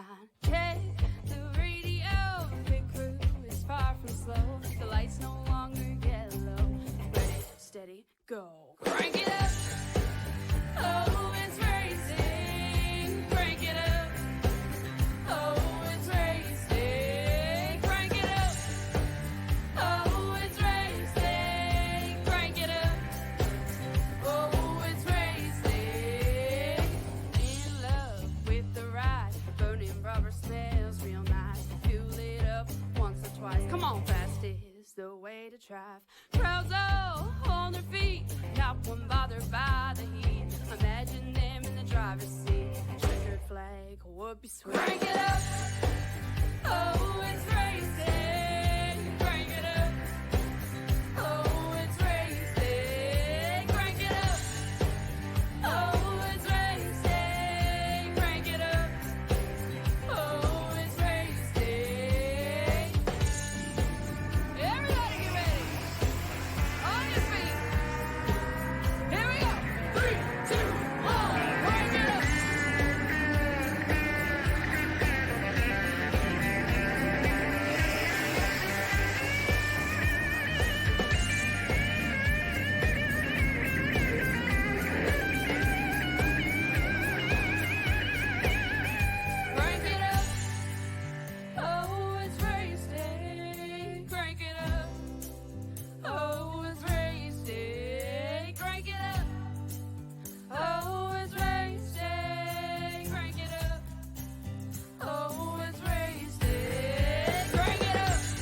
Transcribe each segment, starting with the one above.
line. Check the radio, pit crew is far from slow. The lights no longer yellow. Ready, steady, go. Crank it up. Oh, it's racing. Crank it up. Oh, it's racing. Crank it up. Oh, it's racing. Crank it up. Oh, it's racing. In love with the ride. Burning rubber smells real nice. Fuel it up once or twice. Come on, fast is the way to drive. Crowds all on their feet. Not one bothered by the heat. Imagine them in the driver's seat. Checkered flag would be sweet. Crank it up. Oh, it's racing. Crank it up. Oh, it's racing. Crank it up. Oh, it's racing. Crank it up. Oh, it's racing. Everybody get ready. On your feet. Here we go. 3, 2, 1. Crank it up. Crank it up. Oh, it's racing. Crank it up. Oh, it's racing. Crank it up. Oh, it's racing. Crank it up.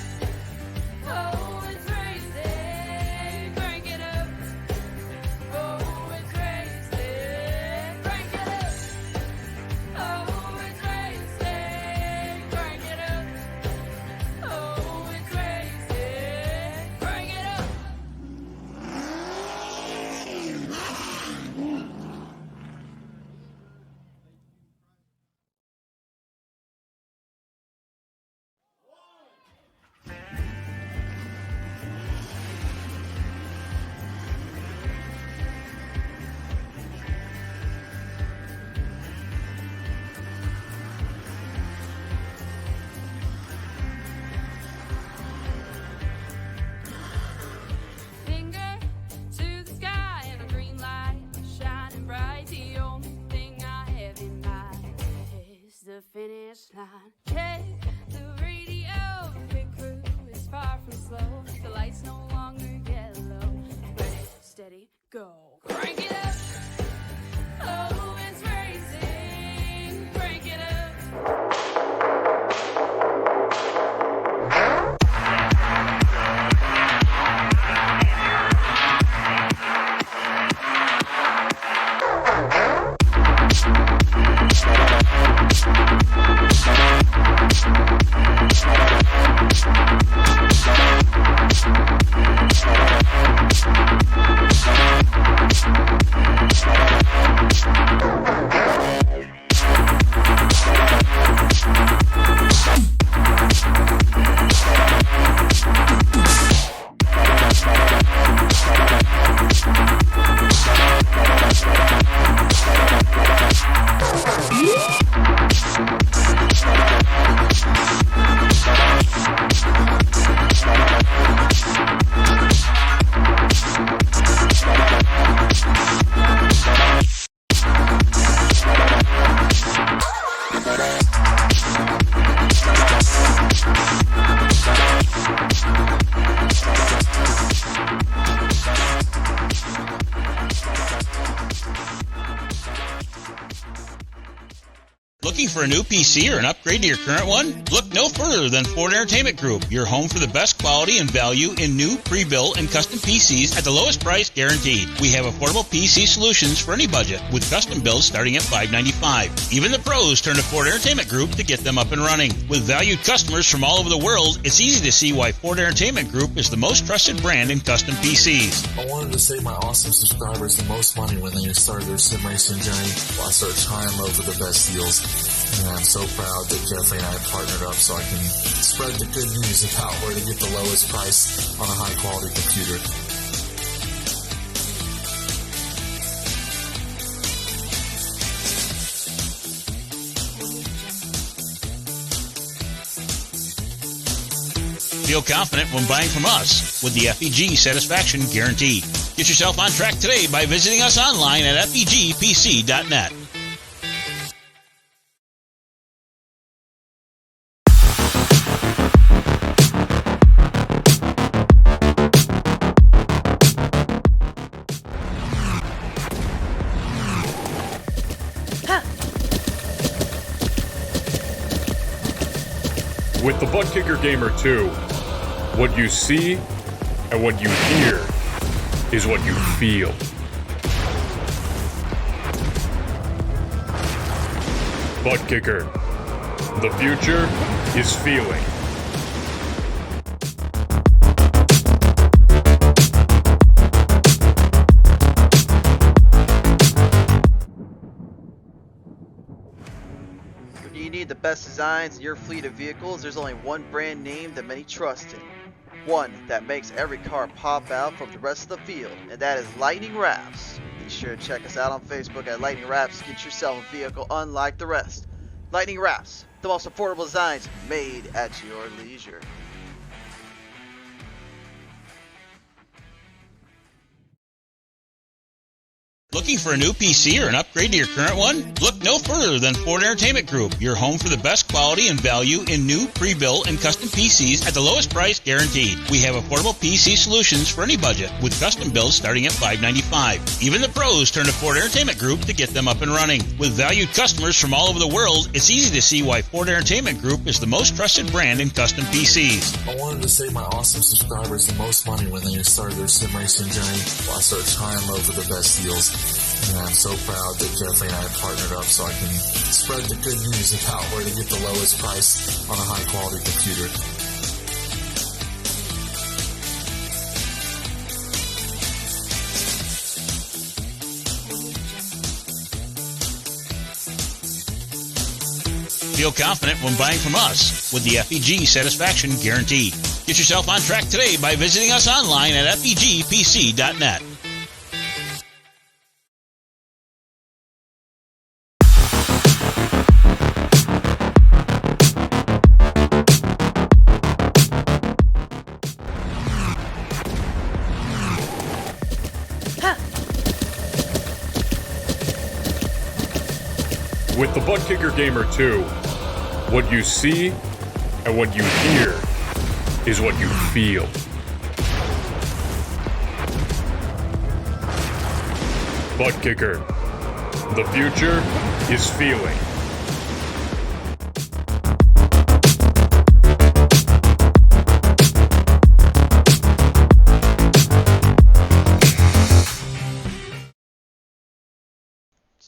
Oh, it's racing. Crank it up. Oh, it's racing. Crank it up. Oh, it's racing. Crank it up. Oh, it's racing. Crank it up. Oh, it's racing. Crank it up. Finger to the sky and a green light shining bright. The only thing I have in mind is the finish line. Check the radio, pit crew is far from slow. The lights no longer yellow. Ready, steady, go. Crank it up. Oh, it's racing. Crank it up. Looking for a new PC or an upgrade to your current one? Look no further than Ford Entertainment Group, your home for the best quality and value in new, pre-built, and custom PCs at the lowest price guaranteed. We have affordable PC solutions for any budget, with custom builds starting at $595. Even the pros turn to Ford Entertainment Group to get them up and running. With valued customers from all over the world, it's easy to see why Ford Entertainment Group is the most trusted brand in custom PCs. I wanted to save my awesome subscribers the most money when they start their sim racing journey. Well, I searched high and low for the best deals. And I'm so proud that Jeffrey and I have partnered up so I can spread the good news about where to get the lowest price on a high quality computer. Feel confident when buying from us with the FEG Satisfaction Guarantee. Get yourself on track today by visiting us online at fegpc.net. With the ButtKicker Gamer 2, what you see and what you hear is what you feel. ButtKicker. The future is feeling. You need the best designs in your fleet of vehicles. There's only one brand name that many trust in. One that makes every car pop out from the rest of the field, and that is Lightning Wrapz. Be sure to check us out on Facebook at Lightning Wrapz. Get yourself a vehicle unlike the rest. Lightning Wrapz, the most affordable designs made at your leisure. Looking for a new PC or an upgrade to your current one? Look no further than Ford Entertainment Group, your home for the best quality and value in new, pre-built, and custom PCs at the lowest price guaranteed. We have affordable PC solutions for any budget, with custom builds starting at $595. Even the pros turn to Ford Entertainment Group to get them up and running. With valued customers from all over the world, it's easy to see why Ford Entertainment Group is the most trusted brand in custom PCs. I wanted to save my awesome subscribers the most money when they start their sim racing journey, while I search high and low for the best deals. And I'm so proud that Jeffrey and I partnered up so I can spread the good news about where to get the lowest price on a high quality computer. Feel confident when buying from us with the FEG Satisfaction Guarantee. Get yourself on track today by visiting us online at fegpc.net. With the ButtKicker Gamer 2, what you see and what you hear is what you feel. ButtKicker. The future is feeling.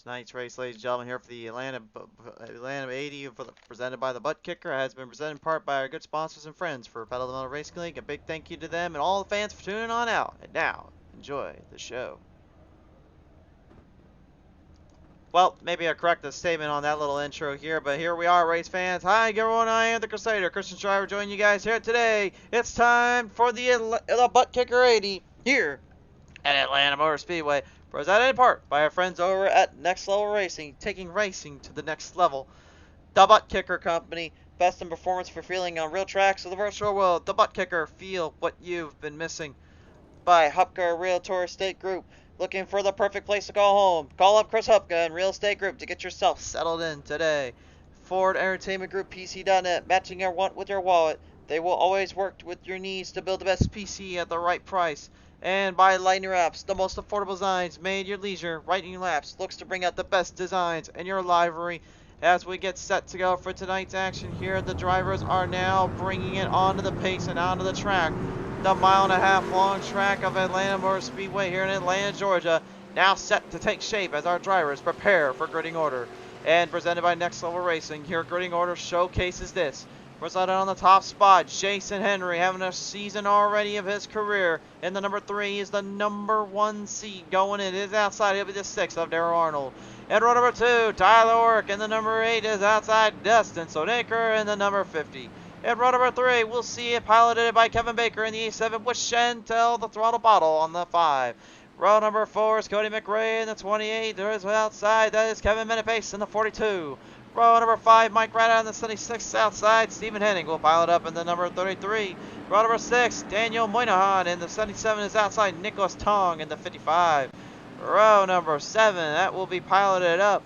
Tonight's race, ladies and gentlemen, here for the Atlanta 80, presented by the ButtKicker, has been presented in part by our good sponsors and friends for Pedal the Metal Racing League. A big thank you to them and all the fans for tuning on out. And now, enjoy the show. Well, maybe I correct the statement on that little intro here, but here we are, race fans. Hi, everyone. I am the Crusader, Christian Driver, joining you guys here today. It's time for the ButtKicker 80 here at Atlanta Motor Speedway. Presented in part by our friends over at Next Level Racing, taking racing to the next level. The ButtKicker Company, best in performance for feeling on real tracks of the virtual world. The ButtKicker, feel what you've been missing. By Hubka Realtor Estate Group, looking for the perfect place to call home. Call up Chris Hubka and Real Estate Group to get yourself settled in today. Ford Entertainment Group PC.net, matching your want with your wallet. They will always work with your needs to build the best PC at the right price. And by Lightning Wrapz, the most affordable designs made your leisure. Lightning Wrapz looks to bring out the best designs in your livery. As we get set to go for tonight's action here, the drivers are now bringing it onto the pace and onto the track. The 1.5 mile long track of Atlanta Motor Speedway here in Atlanta, Georgia, now set to take shape as our drivers prepare for gridding order. And presented by Next Level Racing, here gridding order showcases this. Presented on the top spot, Jason Henry, having a season already of his career. In the number 3 is the number 1 seed going in. It is outside. He'll be the 6th of Darrell Arnold. In row number 2, Tyler Ork. In the number 8 is outside Dustin Sodaker in the number 50. In row number 3, we'll see it piloted by Kevin Baker in the A7 with Chantel the throttle bottle on the 5. Row number 4 is Cody McRae in the 28. There is outside. That is Kevin Menepace in the 42. Row number 5, Mike Ryder on the 76 outside. Stephen Henning will pile it up in the number 33. Row number 6, Daniel Moynihan in the 77 is outside. Nicholas Tong in the 55. Row number 7, that will be piloted up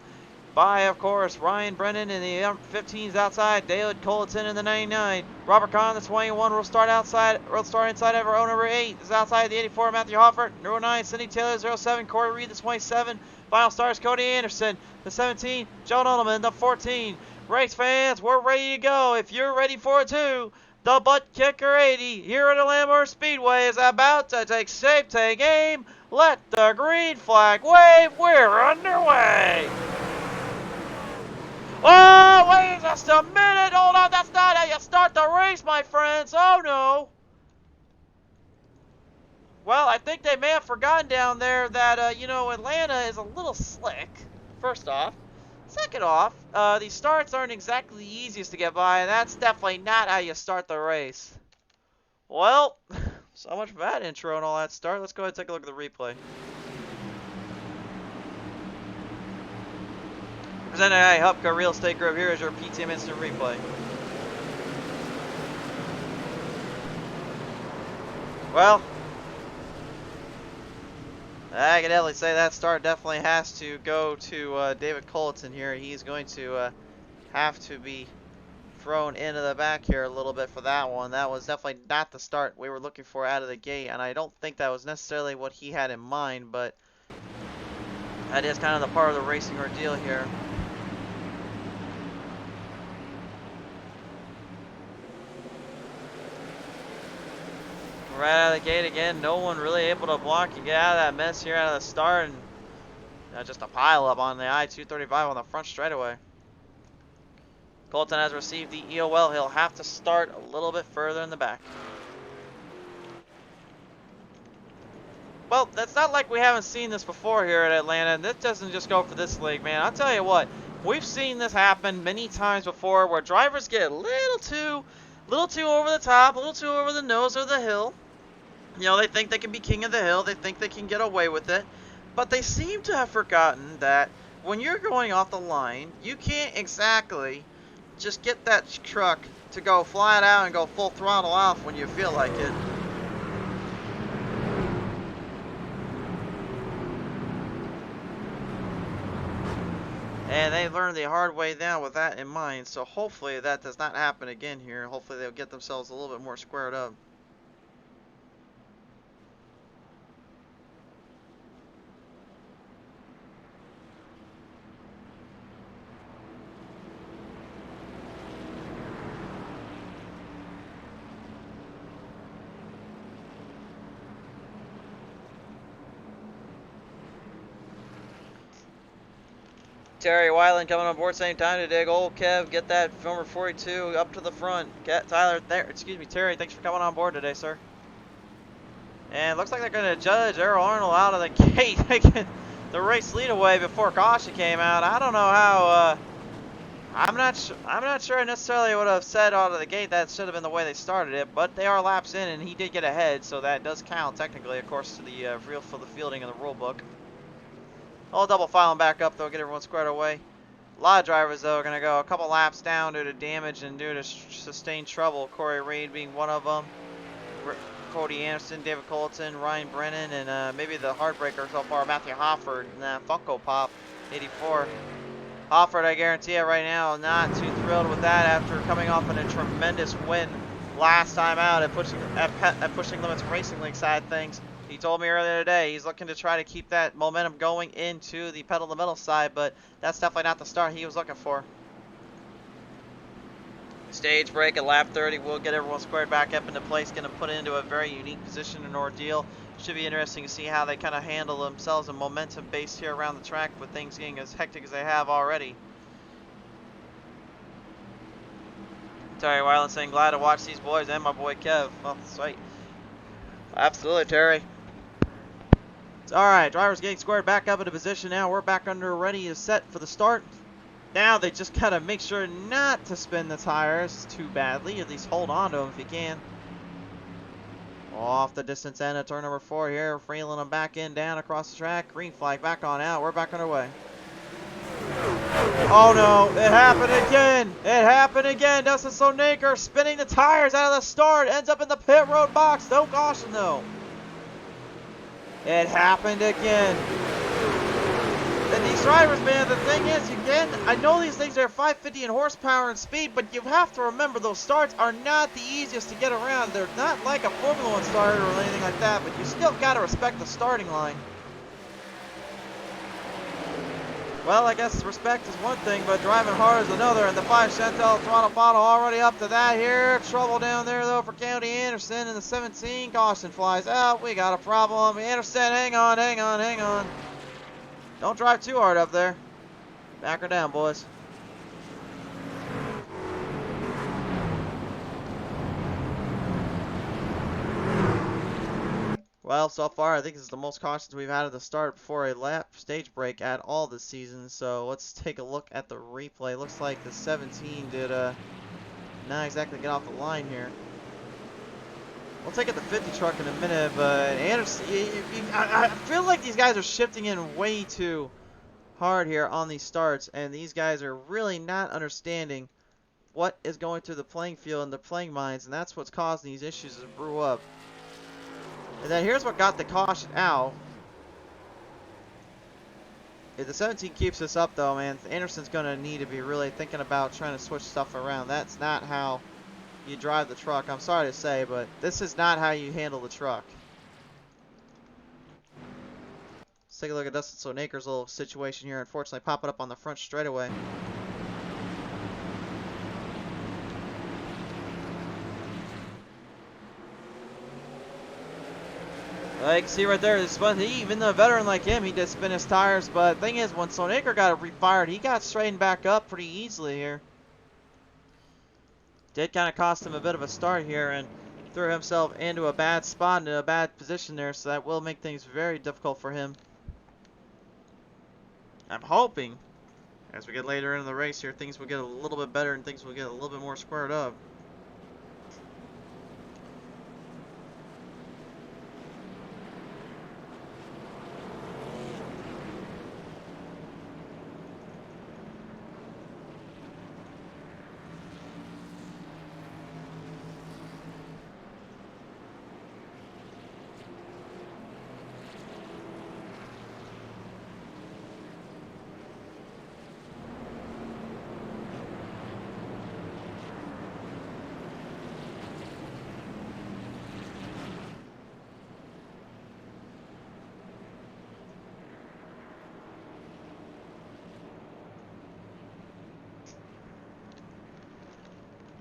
by, of course, Ryan Brennan in the 15s outside. David Colleton in the 99. Robert Kahn, the 21, will start outside. Will start inside of row number 8. Is outside the 84, Matthew Hoffert. Row 9, Cindy Taylor, 07. Corey Reed, the 27. Final stars, Cody Anderson, the 17. Joe Nolan, the 14. Race fans, we're ready to go. If you're ready for it too, the ButtKicker 80 here at the Motor Speedway is about to take shape, take aim. Let the green flag wave. We're underway. Oh, wait just a minute. Hold on. That's not how you start the race, my friends. Oh, no. Well, I think they may have forgotten down there that, you know, Atlanta is a little slick, first off. Second off, these starts aren't exactly the easiest to get by, and that's definitely not how you start the race. Well, so much for that intro and all that start. Let's go ahead and take a look at the replay. Presented by Hubka Real Estate Group. Here is your PTM Instant Replay. Well, I can definitely say that start definitely has to go to David Colleton here. He's going to have to be thrown into the back here a little bit for that one. That was definitely not the start we were looking for out of the gate, and I don't think that was necessarily what he had in mind, but that is kind of the part of the racing ordeal here. Right out of the gate again, no one really able to block and get out of that mess here out of the start, and just a pile up on the I-235 on the front straightaway. Colton has received the EOL. He'll have to start a little bit further in the back. Well, that's not like we haven't seen this before here at Atlanta, and this doesn't just go for this league, man. I'll tell you what, we've seen this happen many times before where drivers get a little too over the top, a little too over the nose of the hill. You know, they think they can be king of the hill. They think they can get away with it. But they seem to have forgotten that when you're going off the line, you can't exactly just get that truck to go flat out and go full throttle off when you feel like it. And they learned the hard way now with that in mind. So hopefully that does not happen again here. Hopefully they'll get themselves a little bit more squared up. Terry Weiland coming on board same time to dig. Old Kev, get that number 42 up to the front. Get Tyler there. Excuse me, Terry. Thanks for coming on board today, sir. And it looks like they're going to judge Errol Arnold out of the gate, taking the race lead away before caution came out. I don't know how. I'm not sure I necessarily would have said out of the gate that should have been the way they started it, but they are laps in, and he did get ahead, so that does count technically, of course, to the for the fielding of the rule book. I'll double file them back up, though, get everyone squared away. A lot of drivers, though, are going to go a couple laps down due to damage and due to sustained trouble. Corey Reed being one of them. Cody Anderson, David Colleton, Ryan Brennan, and maybe the heartbreaker so far, Matthew Hoffert, and Funko Pop, 84. Hoffert, I guarantee you right now, not too thrilled with that after coming off on a tremendous win last time out at Pushing Limits Racing League side of things. He told me earlier today he's looking to try to keep that momentum going into the pedal to the metal side, but that's definitely not the start he was looking for. Stage break at lap 30 will get everyone squared back up into place, going to put into a very unique position and ordeal. Should be interesting to see how they kind of handle themselves and momentum based here around the track with things getting as hectic as they have already. Terry Weiland saying, glad to watch these boys and my boy Kev. Well, sweet. Absolutely, Terry. Alright, drivers getting squared back up into position now. We're back under ready to set for the start. Now they just gotta make sure not to spin the tires too badly. At least hold on to them if you can. Off the distance end of turn number 4 here. Freeling them back in, down across the track. Green flag back on out. We're back underway. Oh no, it happened again. It happened again. Dustin Sonaker spinning the tires out of the start. Ends up in the pit road box. No caution though. It happened again. And these drivers, man, the thing is, I know these things are 550 in horsepower and speed, but you have to remember those starts are not the easiest to get around. They're not like a Formula 1 starter or anything like that, but you still got to respect the starting line. Well, I guess respect is one thing, but driving hard is another. And the 5 Chantel throttle bottle already up to that here. Trouble down there, though, for County Anderson. And the 17 caution flies out. We got a problem. Anderson, hang on, hang on, hang on. Don't drive too hard up there. Back her down, boys. Well, so far, I think this is the most cautions we've had at the start before a lap stage break at all this season. So let's take a look at the replay. Looks like the 17 did not exactly get off the line here. We'll take it the 50 truck in a minute, but Anderson, I feel like these guys are shifting in way too hard here on these starts, and these guys are really not understanding what is going through the playing field and the playing minds, and that's what's causing these issues to brew up. And then here's what got the caution out. If the 17 keeps this up, though, man, Anderson's going to need to be really thinking about trying to switch stuff around. That's not how you drive the truck. I'm sorry to say, but this is not how you handle the truck. Let's take a look at Dustin Sonaker's little situation here. Unfortunately, popping up on the front straightaway. You can see right there, even a veteran like him, he did spin his tires. But the thing is, when Sonaker got it refired, he got straightened back up pretty easily here. Did kind of cost him a bit of a start here and threw himself into a bad spot, into a bad position there. So that will make things very difficult for him. I'm hoping, as we get later into the race here, things will get a little bit better and things will get a little bit more squared up.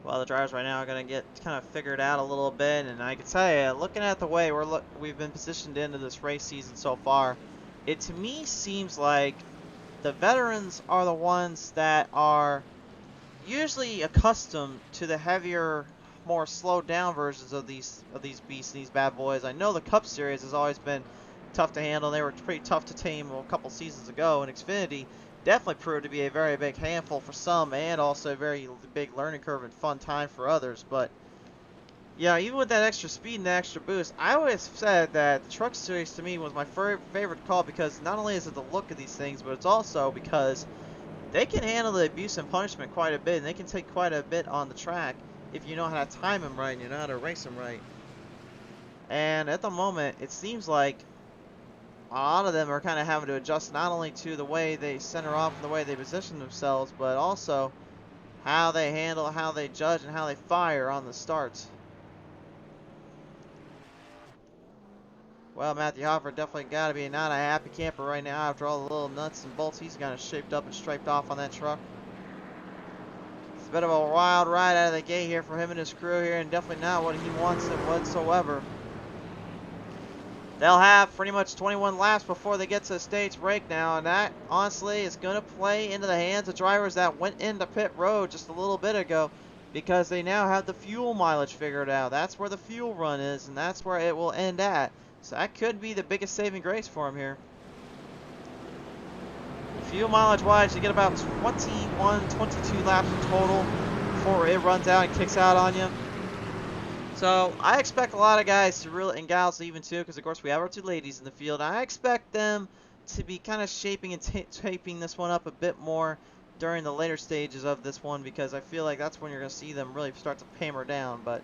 Well, the drivers right now are going to get kind of figured out a little bit, and I can tell you, looking at the way we've been positioned into this race season so far, it to me seems like the veterans are the ones that are usually accustomed to the heavier, more slowed down versions of these beasts, these bad boys. I know the Cup Series has always been tough to handle. They were pretty tough to tame a couple seasons ago, and Xfinity definitely proved to be a very big handful for some, and also a very big learning curve and fun time for others. But yeah, even with that extra speed and that extra boost, I always said that the Truck Series to me was my favorite call, because not only is it the look of these things, but it's also because they can handle the abuse and punishment quite a bit, and they can take quite a bit on the track if you know how to time them right and you know how to race them right. And at the moment, it seems like a lot of them are kind of having to adjust not only to the way they center off and the way they position themselves, but also how they handle, how they judge, and how they fire on the starts. Well, Matthew Hoffer definitely got to be not a happy camper right now after all the little nuts and bolts he's kind of shaped up and striped off on that truck. It's a bit of a wild ride out of the gate here for him and his crew here, and definitely not what he wants whatsoever. They'll have pretty much 21 laps before they get to a stage break now, and that, honestly, is going to play into the hands of drivers that went into pit road just a little bit ago, because they now have the fuel mileage figured out. That's where the fuel run is, and that's where it will end at. So that could be the biggest saving grace for him here. Fuel mileage-wise, you get about 21, 22 laps in total before it runs out and kicks out on you. So I expect a lot of guys to really, and gals even too, because of course we have our two ladies in the field. I expect them to be kind of shaping and taping this one up a bit more during the later stages of this one, because I feel like that's when you're going to see them really start to hammer down. But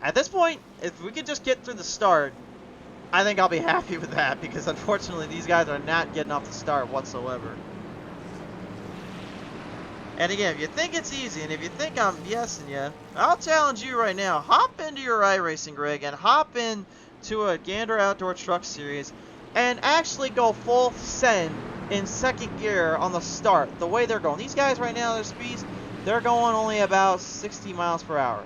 at this point, if we could just get through the start, I think I'll be happy with that, because unfortunately these guys are not getting off the start whatsoever. And again, if you think it's easy, and if you think I'm BSing you, I'll challenge you right now. Hop into your iRacing rig and hop into a Gander Outdoor Truck Series and actually go full send in second gear on the start, the way they're going. These guys right now, their speeds, they're going only about 60 miles per hour.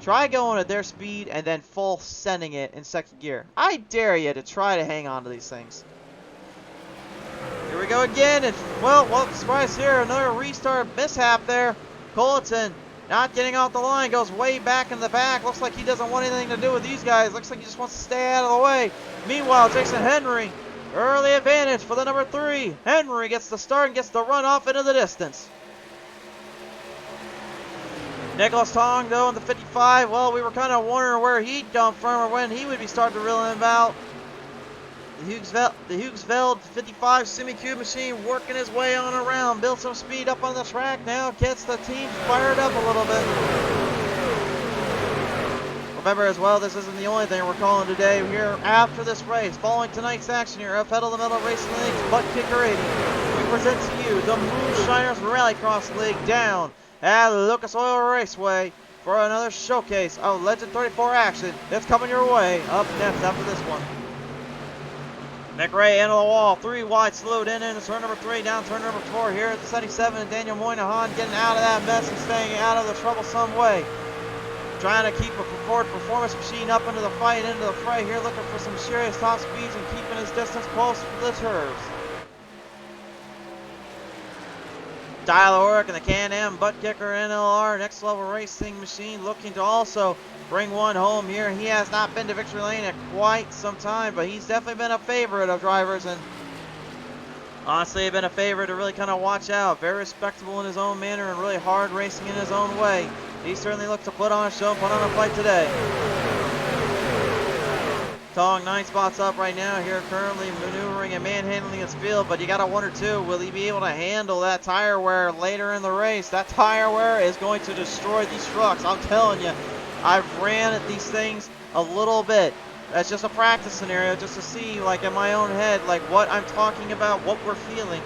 Try going at their speed and then full sending it in second gear. I dare you to try to hang on to these things. Here we go again, and well, surprise here, another restart mishap there. Colleton not getting off the line, goes way back in the back. Looks like he doesn't want anything to do with these guys. Looks like he just wants to stay out of the way. Meanwhile, Jason Henry, early advantage for the number 3. Henry gets the start and gets the run off into the distance. Nicholas Tong, though, in the 55, well, we were kind of wondering where he'd come from or when he would be starting to reel him out. The Hughesveld 55 semi-cube machine working his way on around, built some speed up on the track, now gets the team fired up a little bit. Remember as well, this isn't the only thing we're calling today here after this race. Following tonight's action here at Pedal to the Metal Racing League's ButtKicker 80, we present to you the Moonshiners Rallycross League down at Lucas Oil Raceway for another showcase of Legend 34 action. It's coming your way up next after this one. McRae into the wall, 3 wide, slowed in into turn number 3, down turn number 4 here at the 77, and Daniel Moynihan getting out of that mess and staying out of the troublesome way. Trying to keep a Ford Performance machine up into the fight, into the fray here, looking for some serious top speeds and keeping his distance close to the turves. Tyler Orrick and the Can-Am ButtKicker NLR Next Level Racing Machine looking to also bring one home here. He has not been to victory lane in quite some time, but he's definitely been a favorite of drivers, and honestly been a favorite to really kind of watch out. Very respectable in his own manner and really hard racing in his own way. He certainly looked to put on a show, put on a fight today. Tong 9 spots up right now here, currently maneuvering and manhandling his field, but you got to wonder too, will he be able to handle that tire wear later in the race? That tire wear is going to destroy these trucks. I'm telling you, I've ran at these things a little bit. That's just a practice scenario, just to see, like, in my own head, like, what I'm talking about, what we're feeling.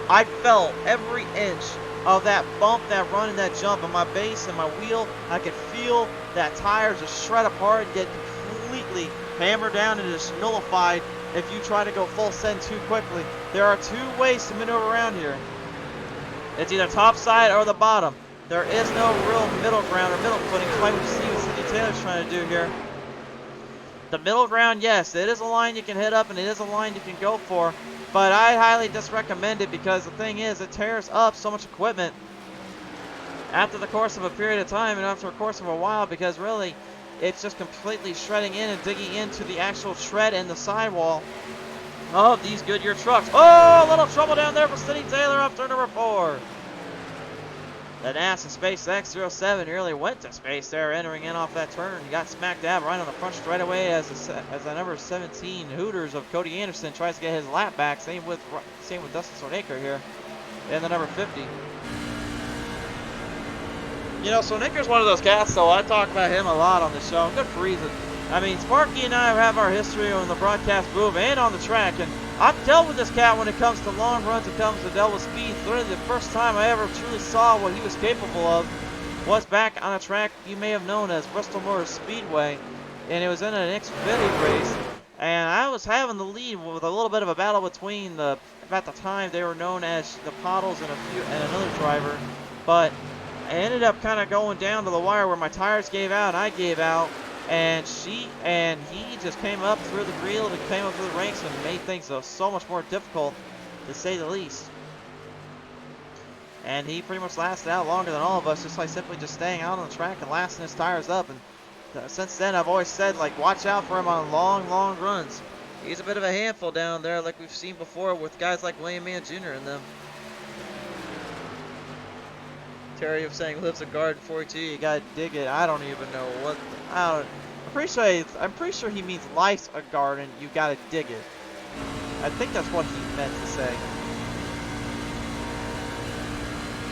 I felt every inch of that bump, that run, and that jump on my base and my wheel. I could feel that tire just shred apart and get completely hammered down and just nullified if you try to go full send too quickly. There are 2 ways to maneuver around here. It's either top side or the bottom. There is no real middle ground or middle footing, quite what you see what Cindy Taylor's trying to do here. The middle ground, yes, it is a line you can hit up and it is a line you can go for, but I highly disrecommend it, because the thing is, it tears up so much equipment after the course of a period of time and after the course of a while, because really it's just completely shredding in and digging into the actual tread and the sidewall of these Goodyear trucks. Oh, a little trouble down there for Cindy Taylor off turn number 4. The NASA SpaceX 07 nearly went to space there, entering in off that turn. He got smack dab right on the front straightaway as the number 17 Hooters of Cody Anderson tries to get his lap back. Same with Dustin Sonaker here in the number 50. You know, Sonaker's one of those cats, though. I talk about him a lot on the show. Good for reason. I mean, Sparky and I have our history on the broadcast booth and on the track, and I've dealt with this cat when it comes to long runs, it comes to dealt with speed. Literally, the first time I ever truly saw what he was capable of was back on a track you may have known as Bristol Motor Speedway, and it was in an Xfinity race, and I was having the lead with a little bit of a battle between at the time they were known as the Pottles and another driver, but I ended up kind of going down to the wire where my tires gave out and I gave out. And he just came up through the grill and came up through the ranks and made things so much more difficult, to say the least. And he pretty much lasted out longer than all of us, just like simply just staying out on the track and lasting his tires up. And since then, I've always said, like, watch out for him on long, long runs. He's a bit of a handful down there, like we've seen before with guys like William Mann Jr. and them. Terry of saying lives in Garden 42, you gotta dig it. I don't even know what. I'm pretty sure he means life's a garden, you gotta dig it. I think that's what he meant to say.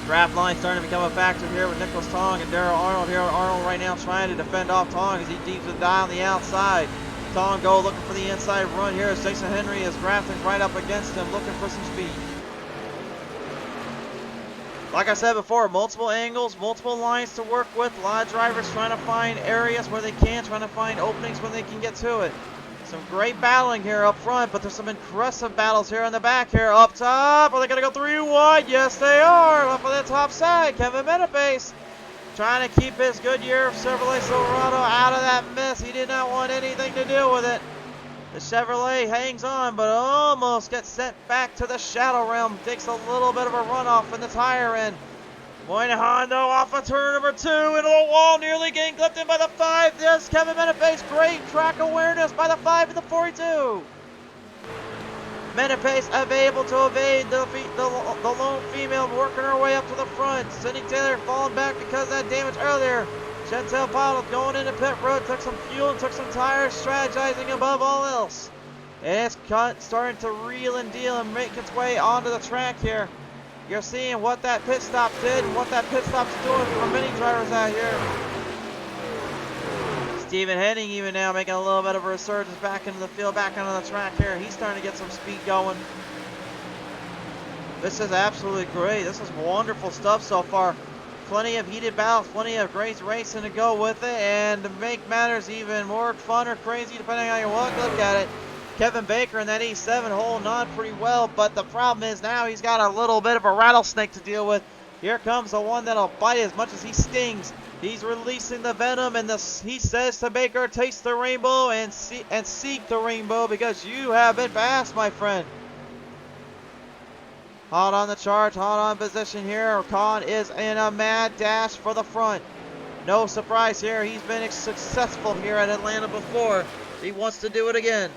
Draft line starting to become a factor here with Nicholas Tong and Darrell Arnold here. Arnold right now trying to defend off Tong as he deeps the die on the outside. Tong go looking for the inside run here as Jason Henry is drafting right up against him, looking for some speed. Like I said before, multiple angles, multiple lines to work with. A lot of drivers trying to find areas where they can, trying to find openings when they can get to it. Some great battling here up front, but there's some impressive battles here in the back here. Up top, are they going to go 3 wide? Yes, they are. Up on the top side, Kevin Menapace trying to keep his Goodyear Chevrolet Silverado out of that mess. He did not want anything to do with it. The Chevrolet hangs on, but almost gets sent back to the shadow realm. Takes a little bit of a runoff in the tire end. Moynihan, though, off of turn number 2 into the wall, nearly getting clipped in by the 5. There's Kevin Menapace. Great track awareness by the 5 and the 42. Menapace able to evade the lone female, working her way up to the front. Cindy Taylor falling back because of that damage earlier. Chantel Bottle going into pit road, took some fuel and took some tires, strategizing above all else. And it's starting to reel and deal and make its way onto the track here. You're seeing what that pit stop did and what that pit stop's doing for many drivers out here. Stephen Henning even now making a little bit of a resurgence back into the field, back onto the track here. He's starting to get some speed going. This is absolutely great. This is wonderful stuff so far. Plenty of heated battles, plenty of great racing to go with it, and to make matters even more fun or crazy, depending on how you look at it, Kevin Baker in that E7 holding on pretty well, but the problem is now he's got a little bit of a rattlesnake to deal with. Here comes the one that'll bite as much as he stings. He's releasing the venom, and he says to Baker, taste the rainbow and seek the rainbow because you have been fast, my friend. Hot on the charge, hot on position here. Khan is in a mad dash for the front. No surprise here. He's been successful here at Atlanta before. He wants to do it again.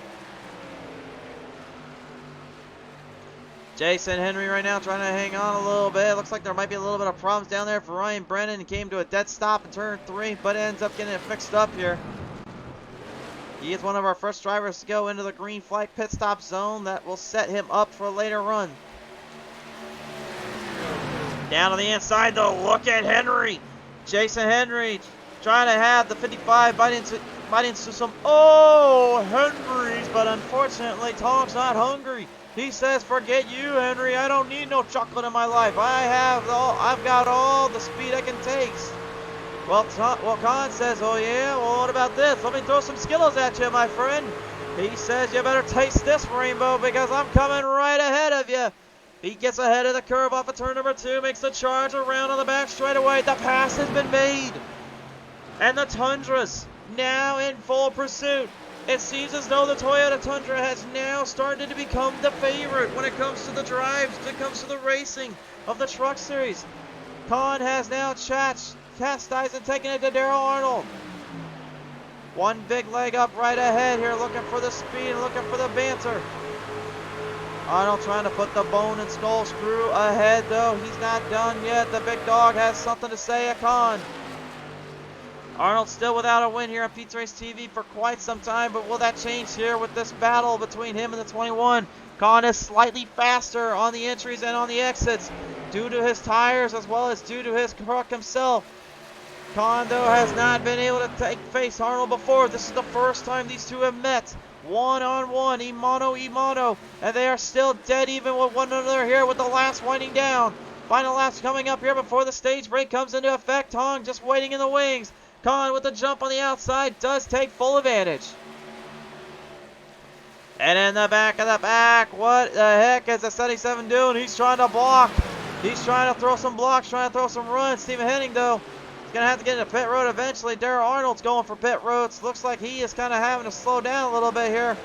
Jason Henry right now trying to hang on a little bit. Looks like there might be a little bit of problems down there for Ryan Brennan. He came to a dead stop in turn 3, but ends up getting it fixed up here. He is one of our first drivers to go into the green flag pit stop zone. That will set him up for a later run. Down on the inside though, look at Henry. Jason Henry trying to have the 55 bite into some Henrys, but unfortunately Tom's not hungry. He says, forget you, Henry. I don't need no chocolate in my life. I've got all the speed I can taste. Well, Khan says, oh yeah, well what about this? Let me throw some Skittles at you, my friend. He says, you better taste this rainbow because I'm coming right ahead of you. He gets ahead of the curve off of turn number 2, makes the charge around on the back straightaway. The pass has been made. And the Tundra's now in full pursuit. It seems as though the Toyota Tundra has now started to become the favorite when it comes to the drives, when it comes to the racing of the Truck Series. Khan has now chastised and taken it to Darrell Arnold. One big leg up right ahead here, looking for the speed and looking for the banter. Arnold trying to put the bone and skull screw ahead, though. He's not done yet. The big dog has something to say at Khan. Arnold still without a win here on PTM Racing TV for quite some time, but will that change here with this battle between him and the 21? Khan is slightly faster on the entries and on the exits due to his tires as well as due to his truck himself. Khan, though, has not been able to face Arnold before. This is the first time these two have met. One-on-one, Imano, and they are still dead even with one another here with the last winding down. Final laps coming up here before the stage break comes into effect. Tong just waiting in the wings. Khan with the jump on the outside does take full advantage. And in the back of the pack, what the heck is the 77 doing? He's trying to block. He's trying to throw some blocks, trying to throw some runs. Stephen Henning, though, he's going to have to get into pit road eventually. Darrell Arnold's going for pit roads. Looks like he is kind of having to slow down a little bit here.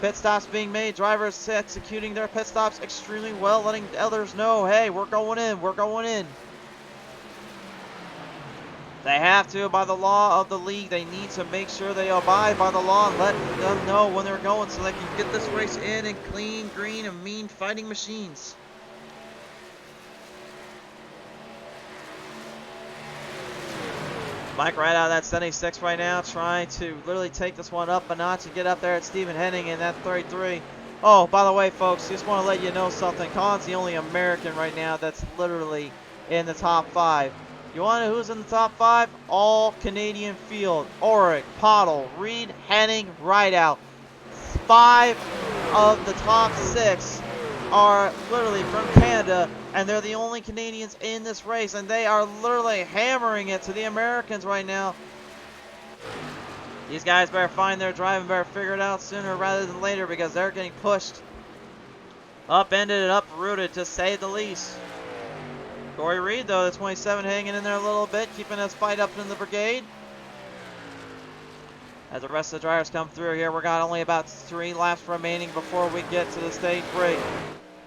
Pit stops being made. Drivers executing their pit stops extremely well, letting others know, hey, we're going in, we're going in. They have to, by the law of the league. They need to make sure they abide by the law and let them know when they're going so they can get this race in clean, green, and mean fighting machines. Mike right out of that 76 right now, trying to literally take this one up a notch and get up there at Stephen Henning in that 33. Oh, by the way, folks, just want to let you know something. Khan's the only American right now that's literally in the top 5. You want to know who's in the top 5? All Canadian field. Oric, Pottle, Reed, Henning, Rideout. 5 of the top 6 are literally from Canada, and they're the only Canadians in this race, and they are literally hammering it to the Americans right now. These guys better find their drive and better figure it out sooner rather than later, because they're getting pushed, upended and uprooted, to say the least. Corey Reed, though, the 27, hanging in there a little bit, keeping us fight up in the brigade. As the rest of the drivers come through here, we got only about 3 laps remaining before we get to the stage break.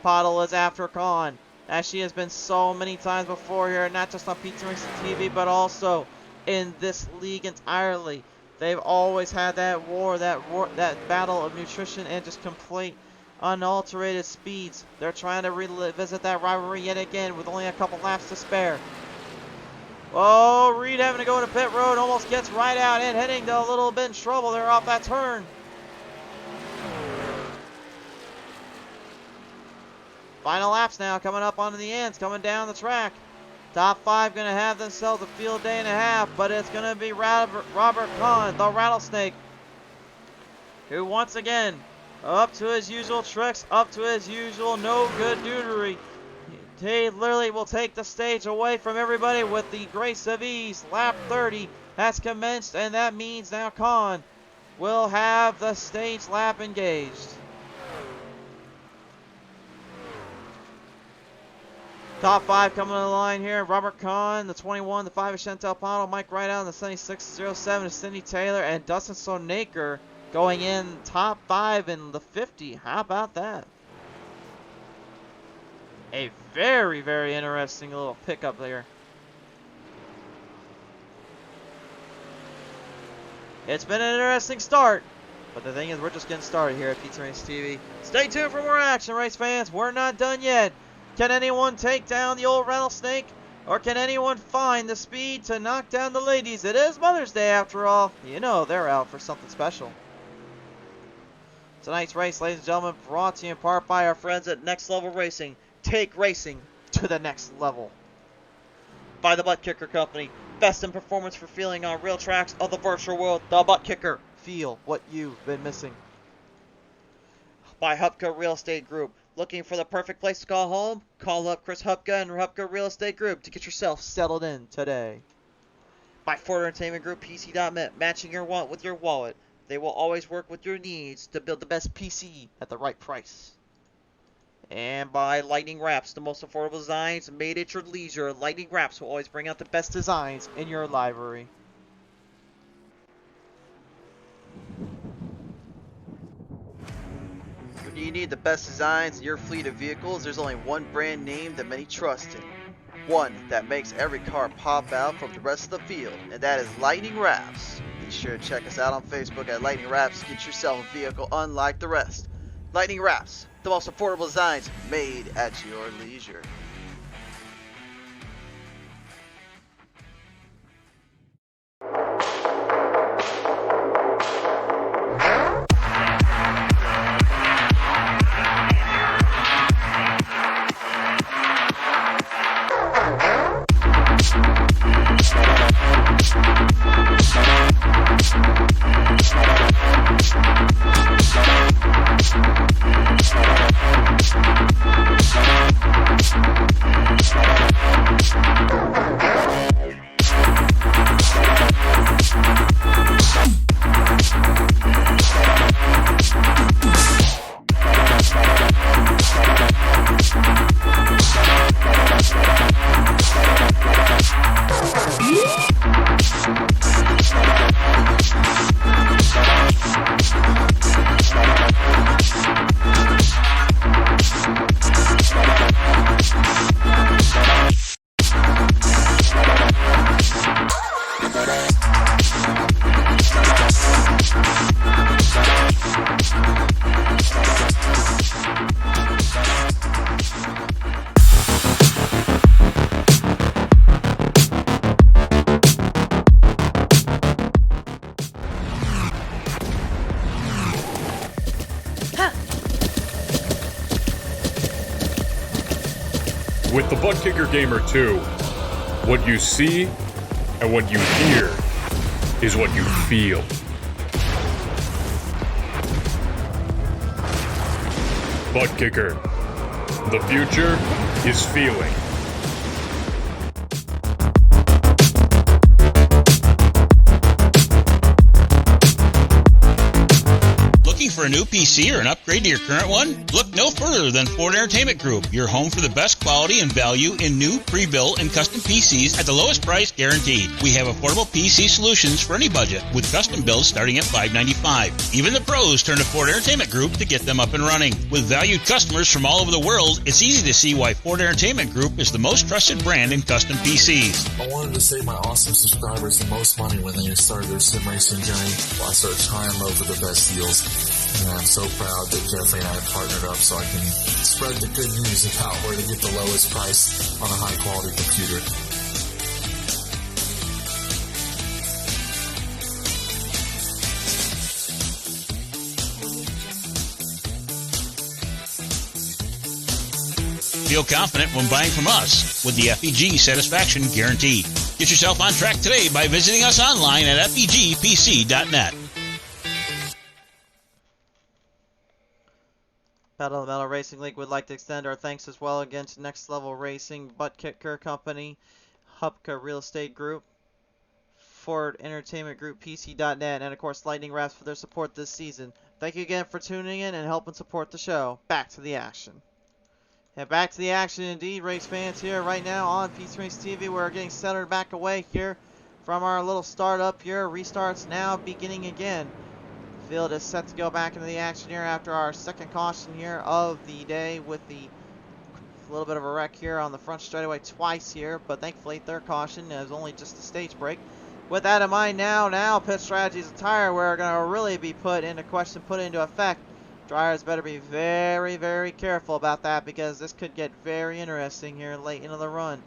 Pottle is after Khan, as she has been so many times before here, not just on PTM Racing TV, but also in this league entirely. They've always had that war, that battle of nutrition and just complete unalterated speeds. They're trying to revisit that rivalry yet again with only a couple laps to spare. Oh, Reed having to go into pit road, almost gets right out and heading to a little bit in trouble there off that turn. Final laps now coming up onto the ends, coming down the track. Top 5 going to have themselves a field day and a half, but it's going to be Robert Kahn, the Rattlesnake, who once again, up to his usual tricks, up to his usual no good dudery. He literally will take the stage away from everybody with the grace of ease. Lap 30 has commenced, and that means now Kahn will have the stage lap engaged. Top 5 coming on the line here. Robert Kahn, the 21, the 5 is Chantel Pottle, Mike Rideout, the 7607 is Cindy Taylor, and Dustin Sonaker going in top 5 in the 50. How about that? A very, very interesting little pickup there. It's been an interesting start, but the thing is, we're just getting started here at PTM Racing TV. Stay tuned for more action, race fans. We're not done yet. Can anyone take down the old Rattlesnake? Or can anyone find the speed to knock down the ladies? It is Mother's Day after all. You know they're out for something special. Tonight's race, ladies and gentlemen, brought to you in part by our friends at Next Level Racing. Take racing to the next level. By the ButtKicker Company. Best in performance for feeling on real tracks of the virtual world. The ButtKicker. Feel what you've been missing. By Hubka Real Estate Group. Looking for the perfect place to call home? Call up Chris Hubka and Hubka Real Estate Group to get yourself settled in today. By Ford Entertainment Group PC.net, matching your want with your wallet. They will always work with your needs to build the best PC at the right price. And by Lightning Wrapz, the most affordable designs made at your leisure. Lightning Wrapz will always bring out the best designs in your library. When you need the best designs in your fleet of vehicles, there's only one brand name that many trust in. One that makes every car pop out from the rest of the field, and that is Lightning Wrapz. Be sure to check us out on Facebook at Lightning Wrapz to get yourself a vehicle unlike the rest. Lightning Wrapz, the most affordable designs made at your leisure. With the ButtKicker Gamer 2, what you see and what you hear is what you feel. ButtKicker. The future is feeling. Looking for a new PC or an upgrade to your current one? Look no further than Ford Entertainment Group, your home for the best quality and value in new, pre-built, and custom PCs at the lowest price guaranteed. We have affordable PC solutions for any budget, with custom builds starting at $595. Even the pros turn to Ford Entertainment Group to get them up and running. With valued customers from all over the world, it's easy to see why Ford Entertainment Group is the most trusted brand in custom PCs. I wanted to save my awesome subscribers the most money when they start their sim racing journey, while I search high and low for the best deals. And I'm so proud that Jeffrey and I partnered up so I can spread the good news about where to get the lowest price on a high quality computer. Feel confident when buying from us with the FEG Satisfaction Guarantee. Get yourself on track today by visiting us online at fegpc.net. Pedal to Metal Racing League would like to extend our thanks as well again to Next Level Racing, ButtKicker Company, Hubka Real Estate Group, Ford Entertainment Group, PC.net, and of course Lightning Wrapz for their support this season. Thank you again for tuning in and helping support the show. Back to the action. And back to the action indeed, race fans, here right now on PTM Racing TV. We're getting centered back away here from our little startup here. Restarts now beginning again. Field is set to go back into the action here after our second caution here of the day, with the little bit of a wreck here on the front straightaway twice here, but thankfully third caution is only just a stage break. With that in mind, now pit strategies attire we're going to really be put into question, put into effect. Drivers better be very, very careful about that, because this could get very interesting here late into the run.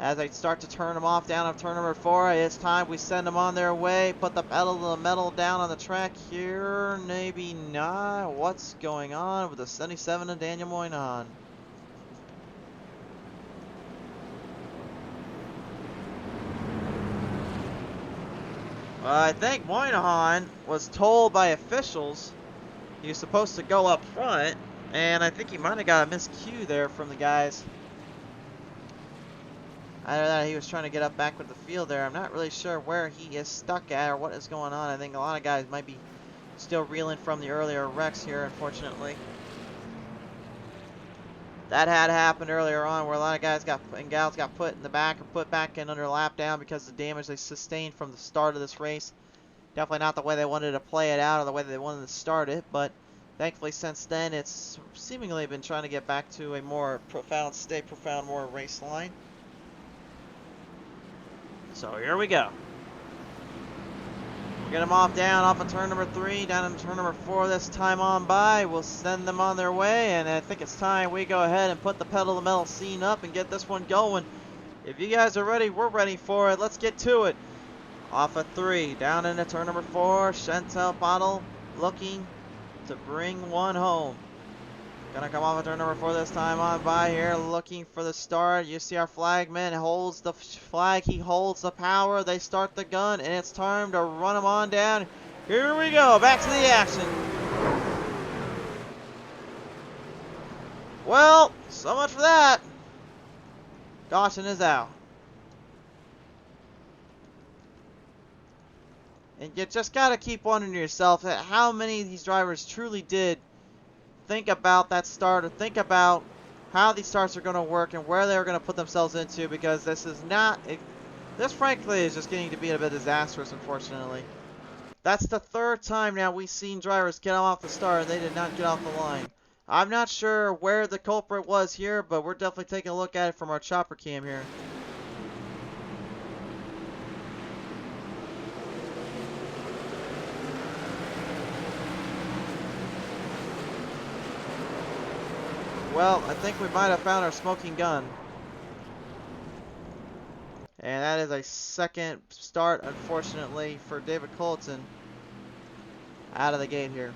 As I start to turn them off down on turn number 4, it's time we send them on their way. Put the pedal to the metal down on the track here. Maybe not. What's going on with the 77 of Daniel Moynihan? Well, I think Moynihan was told by officials he was supposed to go up front, and I think he might have got a miscue there from the guys. Either that, he was trying to get up back with the field there. I'm not really sure where he is stuck at or what is going on. I think a lot of guys might be still reeling from the earlier wrecks here, unfortunately. That had happened earlier on, where a lot of guys and gals got put in the back or put back in under lap down because of the damage they sustained from the start of this race. Definitely not the way they wanted to play it out or the way they wanted to start it, but thankfully since then it's seemingly been trying to get back to a more profound state, more race line. So here we go. We'll get them off of turn number 3, down in turn number 4 this time on by. We'll send them on their way, and I think it's time we go ahead and put the pedal to metal scene up and get this one going. If you guys are ready, we're ready for it. Let's get to it. Off of 3, down into turn number 4, Chantel Bottle looking to bring one home. Gonna come off of turn number 4 this time on by here, looking for the start. You see our flagman holds the flag, he holds the power, they start the gun, and it's time to run them on down. Here we go, back to the action. Well, so much for that. Caution is out. And you just gotta keep wondering to yourself how many of these drivers truly did think about that start, or think about how these starts are going to work and where they're going to put themselves into, because this is not, this frankly is just getting to be a bit disastrous, unfortunately. That's the third time now we've seen drivers get off the start and they did not get off the line. I'm not sure where the culprit was here, but we're definitely taking a look at it from our chopper cam here. Well, I think we might have found our smoking gun. And that is a second start, unfortunately, for David Colton out of the gate here.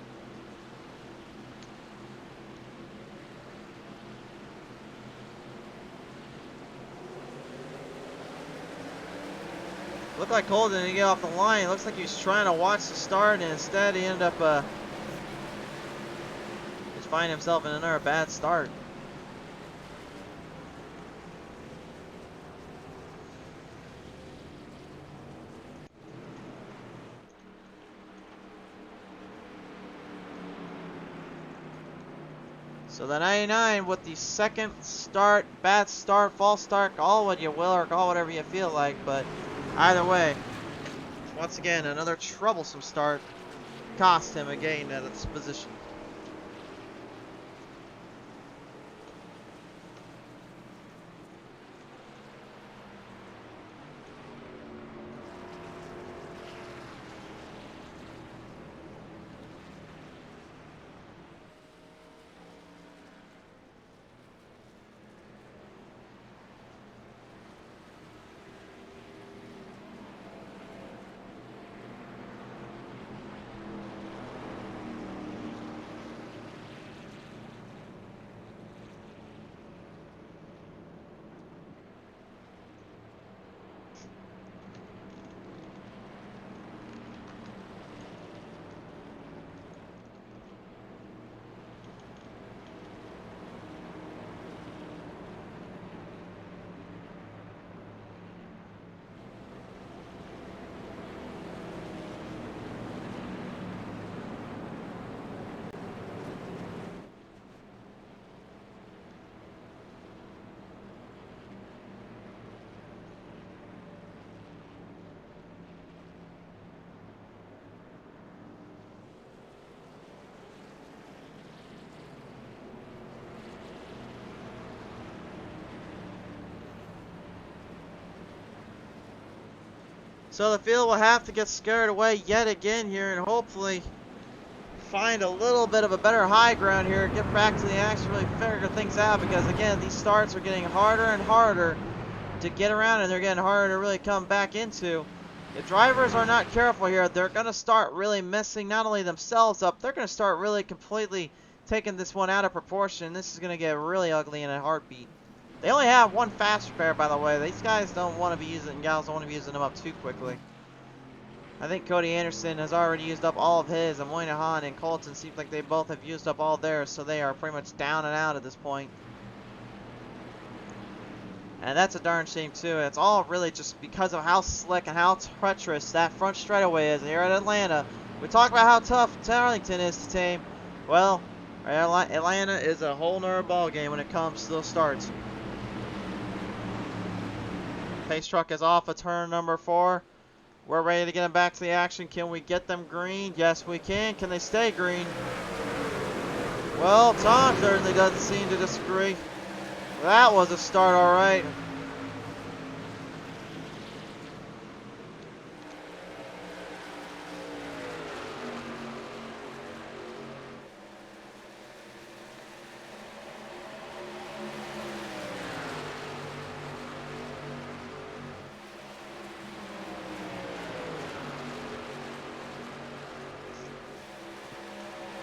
Looked like Cole didn't get off the line. It looks like he was trying to watch the start, and instead he ended up just finding himself in another bad start. So the 99 with the second start, bad start, false start, call what you will or call whatever you feel like, but either way, once again, another troublesome start cost him again at its position. So the field will have to get scared away yet again here and hopefully find a little bit of a better high ground here, get back to the action, really figure things out, because again, these starts are getting harder and harder to get around and they're getting harder to really come back into. If drivers are not careful here, they're going to start really messing not only themselves up, they're going to start really completely taking this one out of proportion. This is going to get really ugly in a heartbeat. They only have one fast repair, by the way. These guys don't want to be using, gals don't want to be using them up too quickly. I think Cody Anderson has already used up all of his, and Moynihan and Colton seems like they both have used up all theirs, so they are pretty much down and out at this point. And that's a darn shame too. It's all really just because of how slick and how treacherous that front straightaway is here at Atlanta. We talk about how tough Darlington is to tame. Well, Atlanta is a whole nother ball game when it comes to those starts. Pace truck is off of turn number 4. We're ready to get them back to the action. Can we get them green? Yes, we can. Can they stay green? Well, Tom certainly doesn't seem to disagree. That was a start, all right.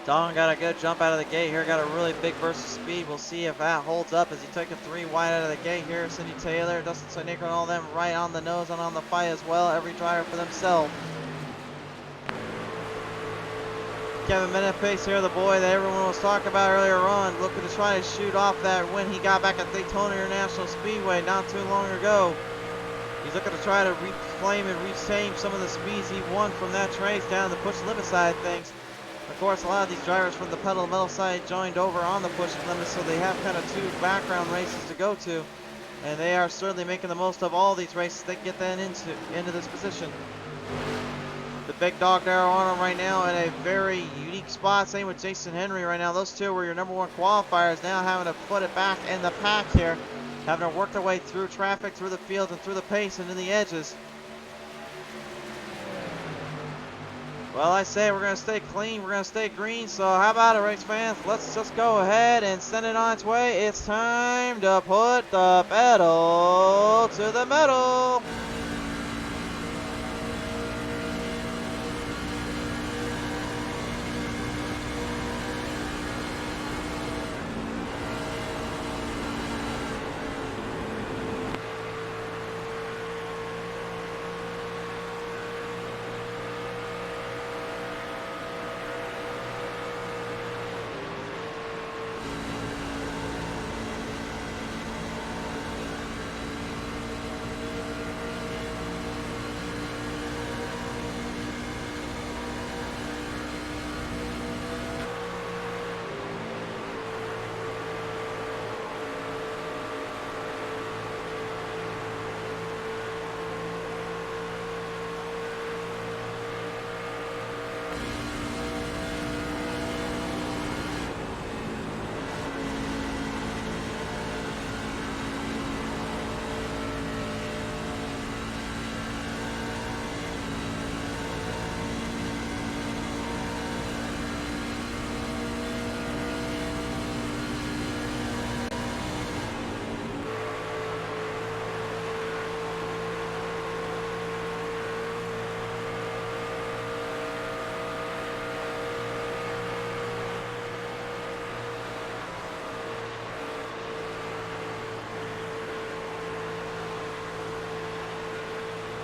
Don got a good jump out of the gate here, got a really big burst of speed. We'll see if that holds up as he took a 3 wide out of the gate here. Cindy Taylor, Dustin Sonicker, and all them right on the nose and on the fight as well. Every driver for themselves. Kevin Menepace here, the boy that everyone was talking about earlier on, looking to try to shoot off that win he got back at Daytona International Speedway not too long ago. He's looking to try to reclaim and reclaim some of the speeds he won from that race down the push limit side of things. Of course, a lot of these drivers from the pedal metal side joined over on the push limit, so they have kind of 2 background races to go to, and they are certainly making the most of all these races they get then into this position. The big dog there on them right now in a very unique spot. Same with Jason Henry right now. Those two were your #1 qualifiers. Now having to put it back in the pack here, having to work their way through traffic, through the field, and through the pace and in the edges. Well, I say we're going to stay clean, we're going to stay green, so how about it, race fans? Let's just go ahead and send it on its way. It's time to put the pedal to the metal.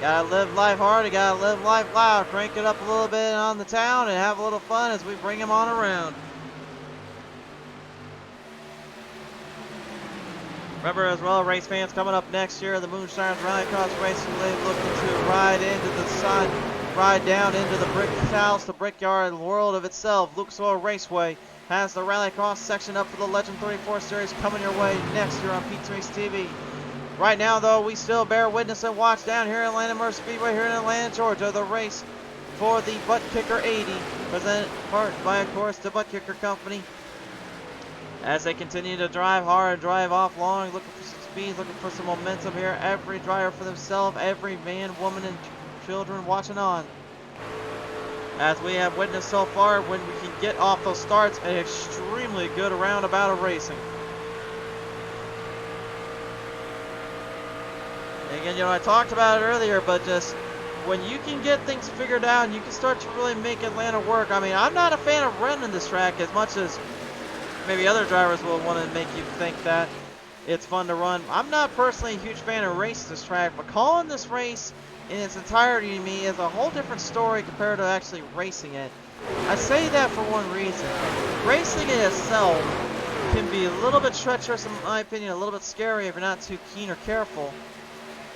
Gotta live life hard, you gotta live life loud. Crank it up a little bit on the town and have a little fun as we bring him on around. Remember as well, race fans, coming up next year, the Moonshiners Rallycross Racing League looking to ride into the sun, ride down into the brick house, the brickyard world of itself. Lucas Oil Raceway has the Rallycross section up for the Legend 34 Series coming your way next year on PTM Racing TV. Right now, though, we still bear witness and watch down here in Motor Speedway here in Atlanta, Georgia, the race for the ButtKicker 80, presented by, of course, the ButtKicker Company. As they continue to drive hard, drive off long, looking for some speed, looking for some momentum here. Every driver for themselves, every man, woman, and children watching on. As we have witnessed so far, when we can get off those starts, an extremely good roundabout of racing. Again, you know, I talked about it earlier, but just when you can get things figured out and you can start to really make Atlanta work. I mean, I'm not a fan of running this track as much as maybe other drivers will want to make you think that it's fun to run. I'm not personally a huge fan of racing this track, but calling this race in its entirety to me is a whole different story compared to actually racing it. I say that for one reason. Racing it itself can be a little bit treacherous, in my opinion, a little bit scary if you're not too keen or careful.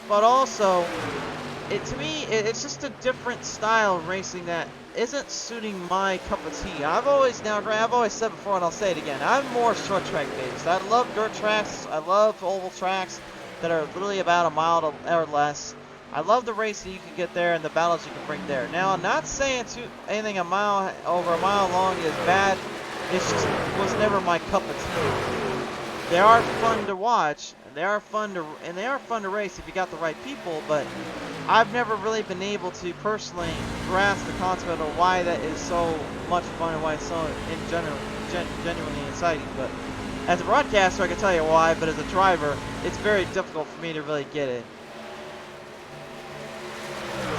But also, to me, it's just a different style of racing that isn't suiting my cup of tea. I've always said before, and I'll say it again, I'm more short track based. I love dirt tracks. I love oval tracks that are literally about a mile or less. I love the racing you can get there and the battles you can bring there. Now, I'm not saying anything over a mile long is bad. It's just was never my cup of tea. They are fun to watch. They are fun to race if you got the right people, but I've never really been able to personally grasp the concept of why that is so much fun and why it's so genuinely exciting. But as a broadcaster, I can tell you why, but as a driver, it's very difficult for me to really get it.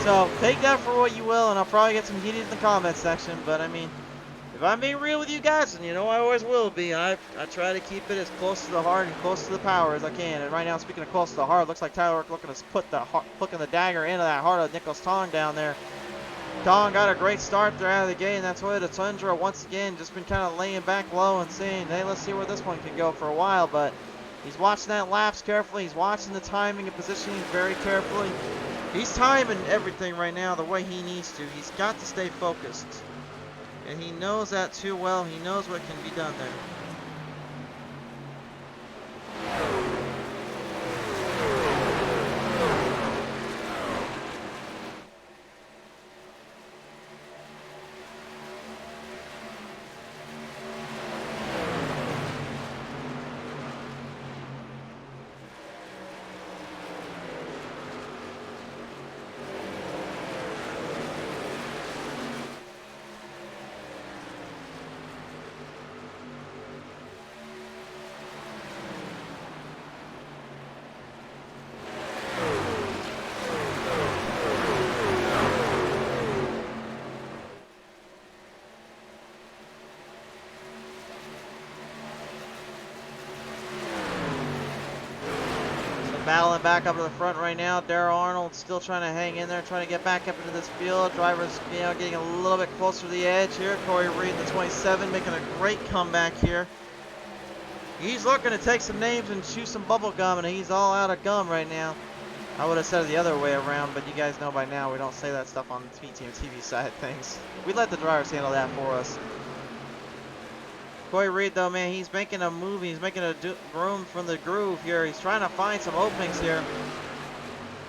So take that for what you will, and I'll probably get some heated in the comment section, but I mean, if I'm being real with you guys, and you know I always will be, I try to keep it as close to the heart and close to the power as I can. And right now, speaking of close to the heart, looks like Tyler looking to put the dagger into that heart of Nicholas Tong down there. Tong got a great start there out of the gate, and that's why the Tundra once again just been kind of laying back low and saying, hey, let's see where this one can go for a while. But he's watching that laps carefully. He's watching the timing and positioning very carefully. He's timing everything right now the way he needs to. He's got to stay focused. And he knows that too well. He knows what can be done there. Battling back up to the front right now. Darrell Arnold still trying to hang in there, trying to get back up into this field. Drivers, you know, getting a little bit closer to the edge here. Corey Reed, the 27, making a great comeback here. He's looking to take some names and chew some bubble gum, and he's all out of gum right now. I would have said it the other way around, but you guys know by now we don't say that stuff on the PTM TV side of things. We let the drivers handle that for us. Corey Reed, though, man, he's making a move. He's making a room from the groove here. He's trying to find some openings here.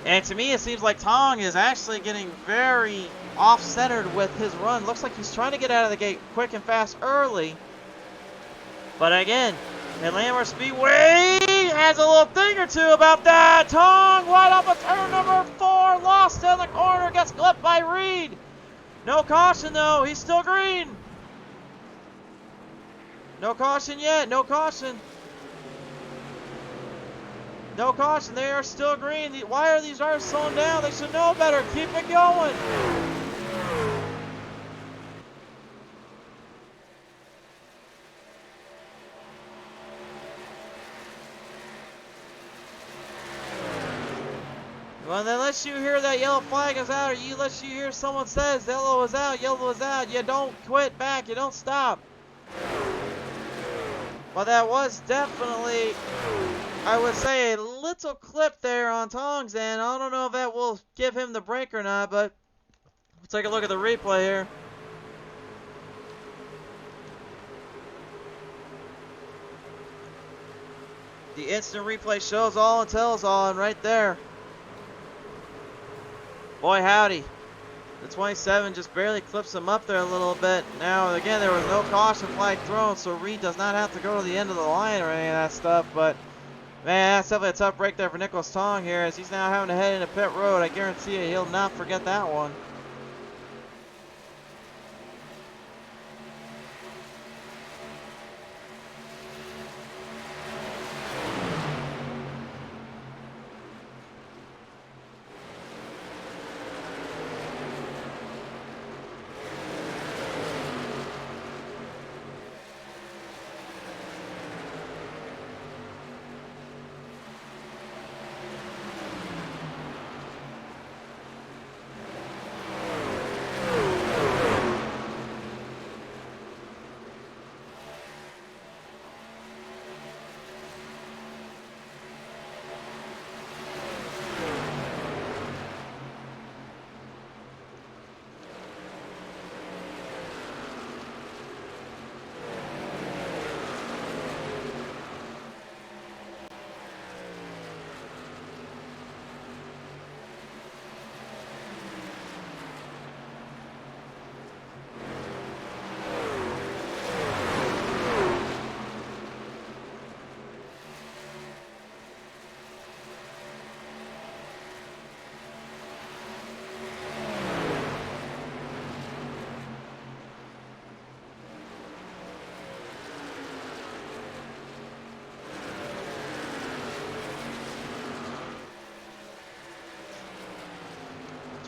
And to me, it seems like Tong is actually getting very off-centered with his run. Looks like he's trying to get out of the gate quick and fast early. But again, Motor Speedway has a little thing or two about that. Tong right off of turn number 4. Lost in the corner. Gets clipped by Reed. No caution, though. He's still green. No caution yet. No caution. No caution. They are still green. Why are these drivers slowing down? They should know better. Keep it going. unless you hear that yellow flag is out, or unless you hear someone says yellow is out, you don't quit back, you don't stop. But that was definitely, I would say, a little clip there on Tong's end. I don't know if that will give him the break or not, but we'll take a look at the replay here. The instant replay shows all and tells all, and right there. Boy, howdy. The 27 just barely clips him up there a little bit. Now, again, there was no caution flag thrown, so Reed does not have to go to the end of the line or any of that stuff. But, man, that's definitely a tough break there for Nicholas Tong here, as he's now having to head into pit road. I guarantee you he'll not forget that one.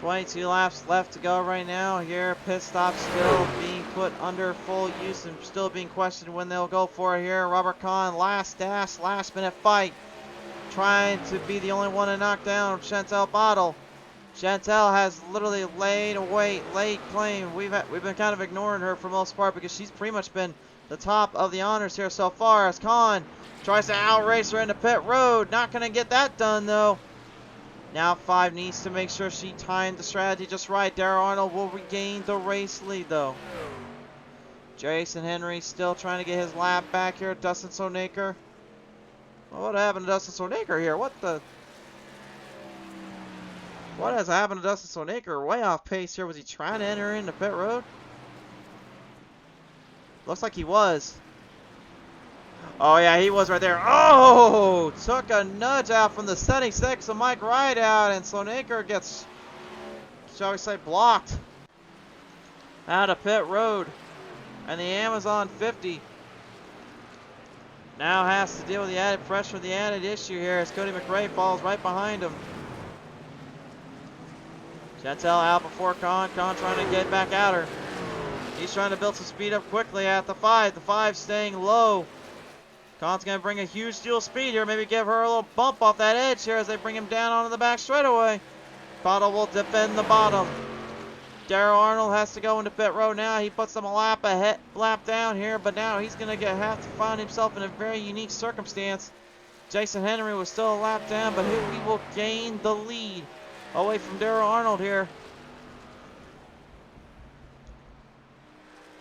.22 laps left to go right now here. Pit stop still being put under full use and still being questioned when they'll go for it here. Robert Kahn, last dash, last minute fight. Trying to be the only one to knock down Chantel Bottle. Chantel has literally laid claim. We've been kind of ignoring her for the most part because she's pretty much been the top of the honors here so far, as Kahn tries to outrace her into pit road. Not going to get that done though. Now 5 needs to make sure she timed the strategy just right. Darrell Arnold will regain the race lead though. Jason Henry still trying to get his lap back here. Dustin Sonaker. Well, what happened to Dustin Sonaker here? What has happened to Dustin Sonaker? Way off pace here. Was he trying to enter into pit road? Looks like he was. Oh yeah, he was right there. Oh! Took a nudge out from the 76 of Mike Rideout, and Sonaker gets, shall we say, blocked out of pit road. And the Amazon 50 now has to deal with the added pressure, the added issue here as Cody McRae falls right behind him. Chantel out before Kahn. Kahn trying to get back at her. He's trying to build some speed up quickly at the 5. The 5 staying low. Kahn's going to bring a huge dual speed here. Maybe give her a little bump off that edge here as they bring him down onto the back straightaway. Bottle will defend the bottom. Darrell Arnold has to go into pit road now. He puts them a lap down here, but now he's going to have to find himself in a very unique circumstance. Jason Henry was still a lap down, but he will gain the lead away from Darrell Arnold here.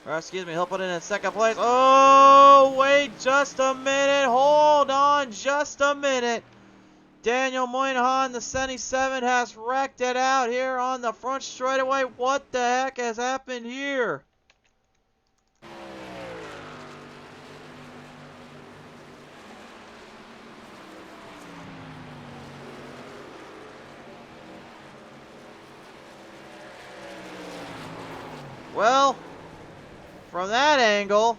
Or excuse me, he'll put it in second place. Oh, wait just a minute. Hold on just a minute. Daniel Moynihan, the 77, has wrecked it out here on the front straightaway. What the heck has happened here? Well, from that angle,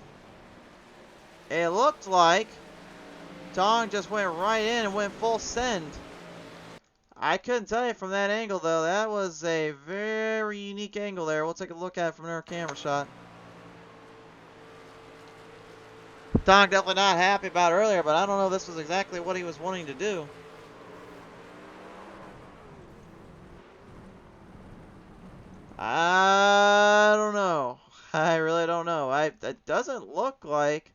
it looked like Tong just went right in and went full send. I couldn't tell you from that angle though. That was a very unique angle there. We'll take a look at it from our camera shot. Tong definitely not happy about earlier, but I don't know if this was exactly what he was wanting to do. I don't know. I really don't know. It doesn't look like...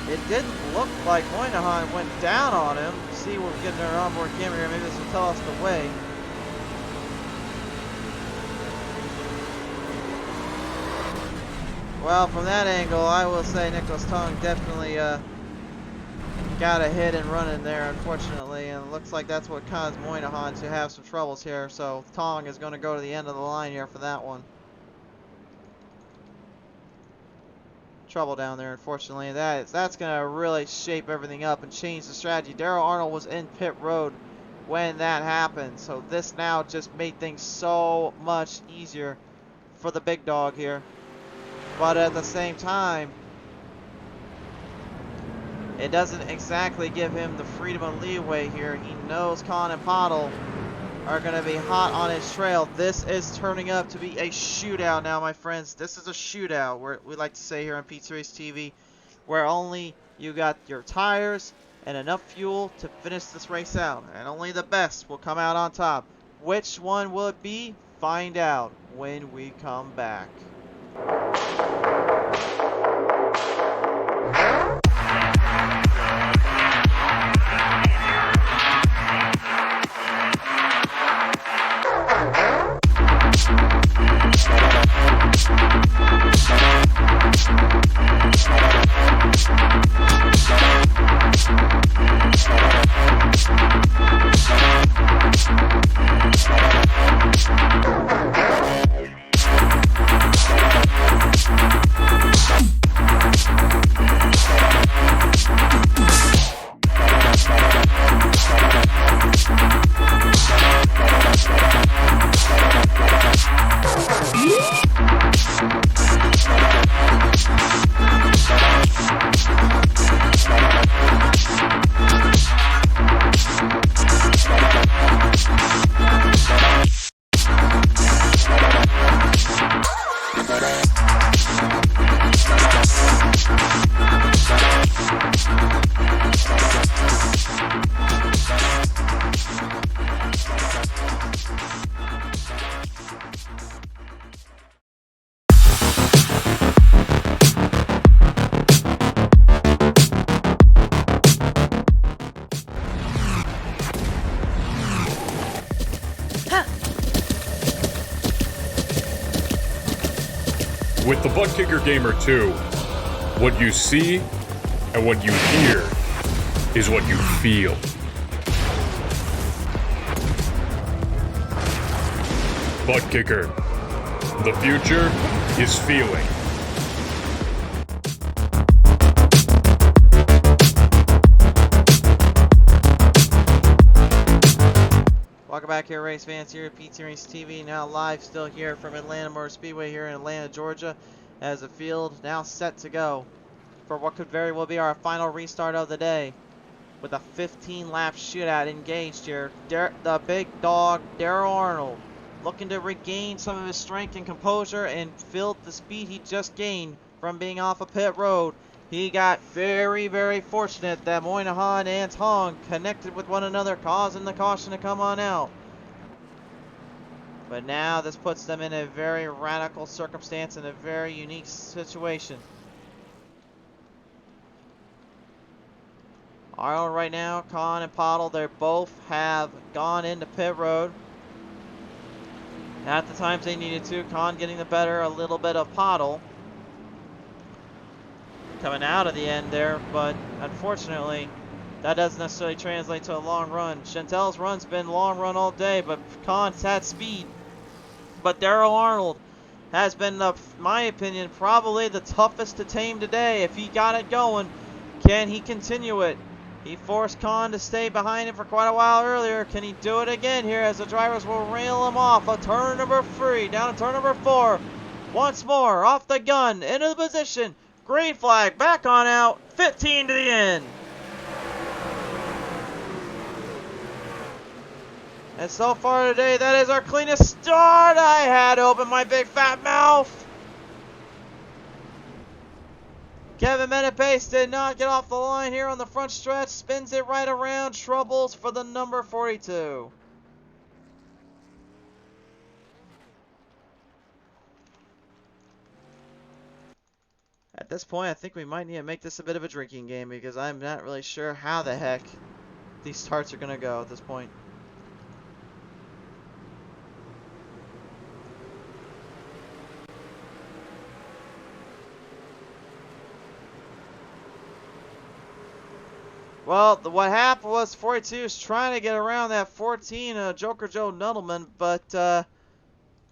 It didn't look like Moynihan went down on him. See, we're getting our onboard camera here. Maybe this will tell us the way. Well, from that angle, I will say Nicholas Tong definitely got a hit and run in there, unfortunately. And it looks like that's what caused Moynihan to have some troubles here. So Tong is going to go to the end of the line here for that one. Trouble down there, unfortunately. That's going to really shape everything up and change the strategy. Darrell Arnold was in pit road when that happened, so this now just made things so much easier for the big dog here. But at the same time, it doesn't exactly give him the freedom and leeway here. He knows Khan and Pottle are going to be hot on his trail. This is turning up to be a shootout now, my friends. This is a shootout, where we like to say here on PTM Racing TV, where only you got your tires and enough fuel to finish this race out, and only the best will come out on top. Which one will it be? Find out when we come back. With the ButtKicker Gamer 2, what you see and what you hear is what you feel. ButtKicker, the future is feeling. Welcome back here, race fans, here at PTM Racing TV, now live still here from Atlanta Motor Speedway here in Atlanta, Georgia, as the field now set to go for what could very well be our final restart of the day, with a 15-lap shootout engaged here. The big dog, Darrell Arnold, looking to regain some of his strength and composure and fill the speed he just gained from being off of pit road. He got very, very fortunate that Moynihan and Tong connected with one another, causing the caution to come on out. But now this puts them in a very radical circumstance and a very unique situation. Arnold right now, Khan and Pottle, they both have gone into pit road at the times they needed to. Khan getting the better a little bit of Pottle coming out of the end there, but unfortunately that doesn't necessarily translate to a long run. Chantel's run's been long run all day, but Khan's had speed. But Darrell Arnold has been, in my opinion, probably the toughest to tame today. If he got it going, can he continue it? He forced Khan to stay behind him for quite a while earlier. Can he do it again here as the drivers will rail him off of turn number 3 down to turn number 4? Once more, off the gun, into the position. Green flag, back on out, 15 to the end. And so far today, that is our cleanest start. I had to open my big fat mouth. Kevin Menepace did not get off the line here on the front stretch. Spins it right around. Troubles for the number 42. this point, I think we might need to make this a bit of a drinking game because I'm not really sure how the heck these starts are going to go at this point. Well, what happened was 42 is trying to get around that 14 Joker Joe Nuttleman, but that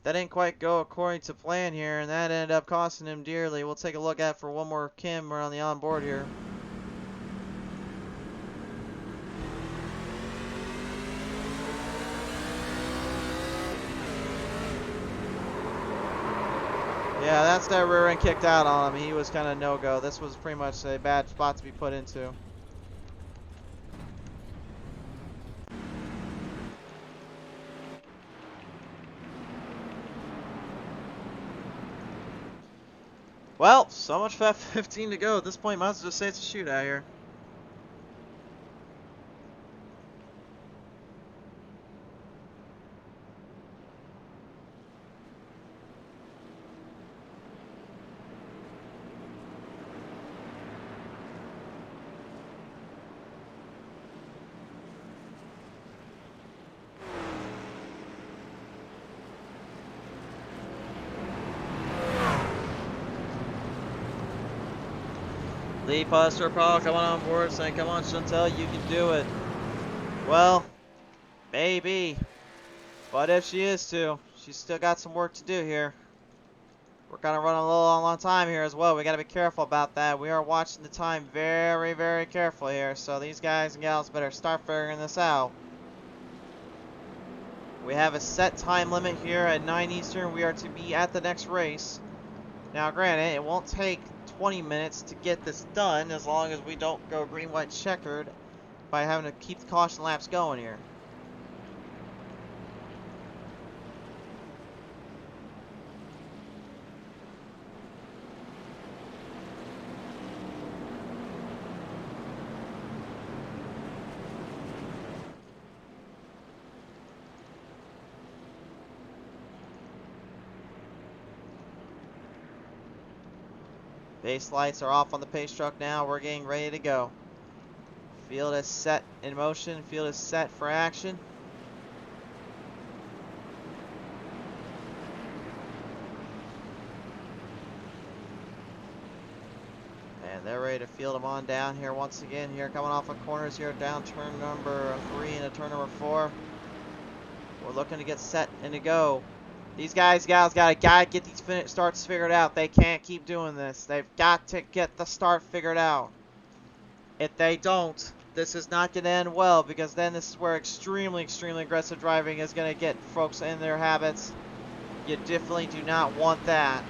didn't quite go according to plan here, and that ended up costing him dearly. We'll take a look at it for one more Kim around the onboard here. Yeah, that's that rear end kicked out on him. He was kind of no-go. This was pretty much a bad spot to be put into. Well, so much for that 15 to go. At this point, might as well just say it's a shootout here. Lee Puster Paul coming on board saying, come on Chantel, you can do it. Well, maybe. But if she is to, she's still got some work to do here. We're kind of running a little on time here as well. We got to be careful about that. We are watching the time very, very carefully here. So these guys and gals better start figuring this out. We have a set time limit here at 9 Eastern. We are to be at the next race. Now granted, it won't take 20 minutes to get this done as long as we don't go green, white, checkered by having to keep the caution laps going here. Base lights are off on the pace truck now. We're getting ready to go. Field is set in motion. Field is set for action. And they're ready to field them on down here once again. Here coming off of corners here down turn number 3 into turn number 4. We're looking to get set and to go. These guys, gals, gotta get these starts figured out. They can't keep doing this. They've got to get the start figured out. If they don't, this is not going to end well, because then this is where extremely, extremely aggressive driving is going to get folks in their habits. You definitely do not want that.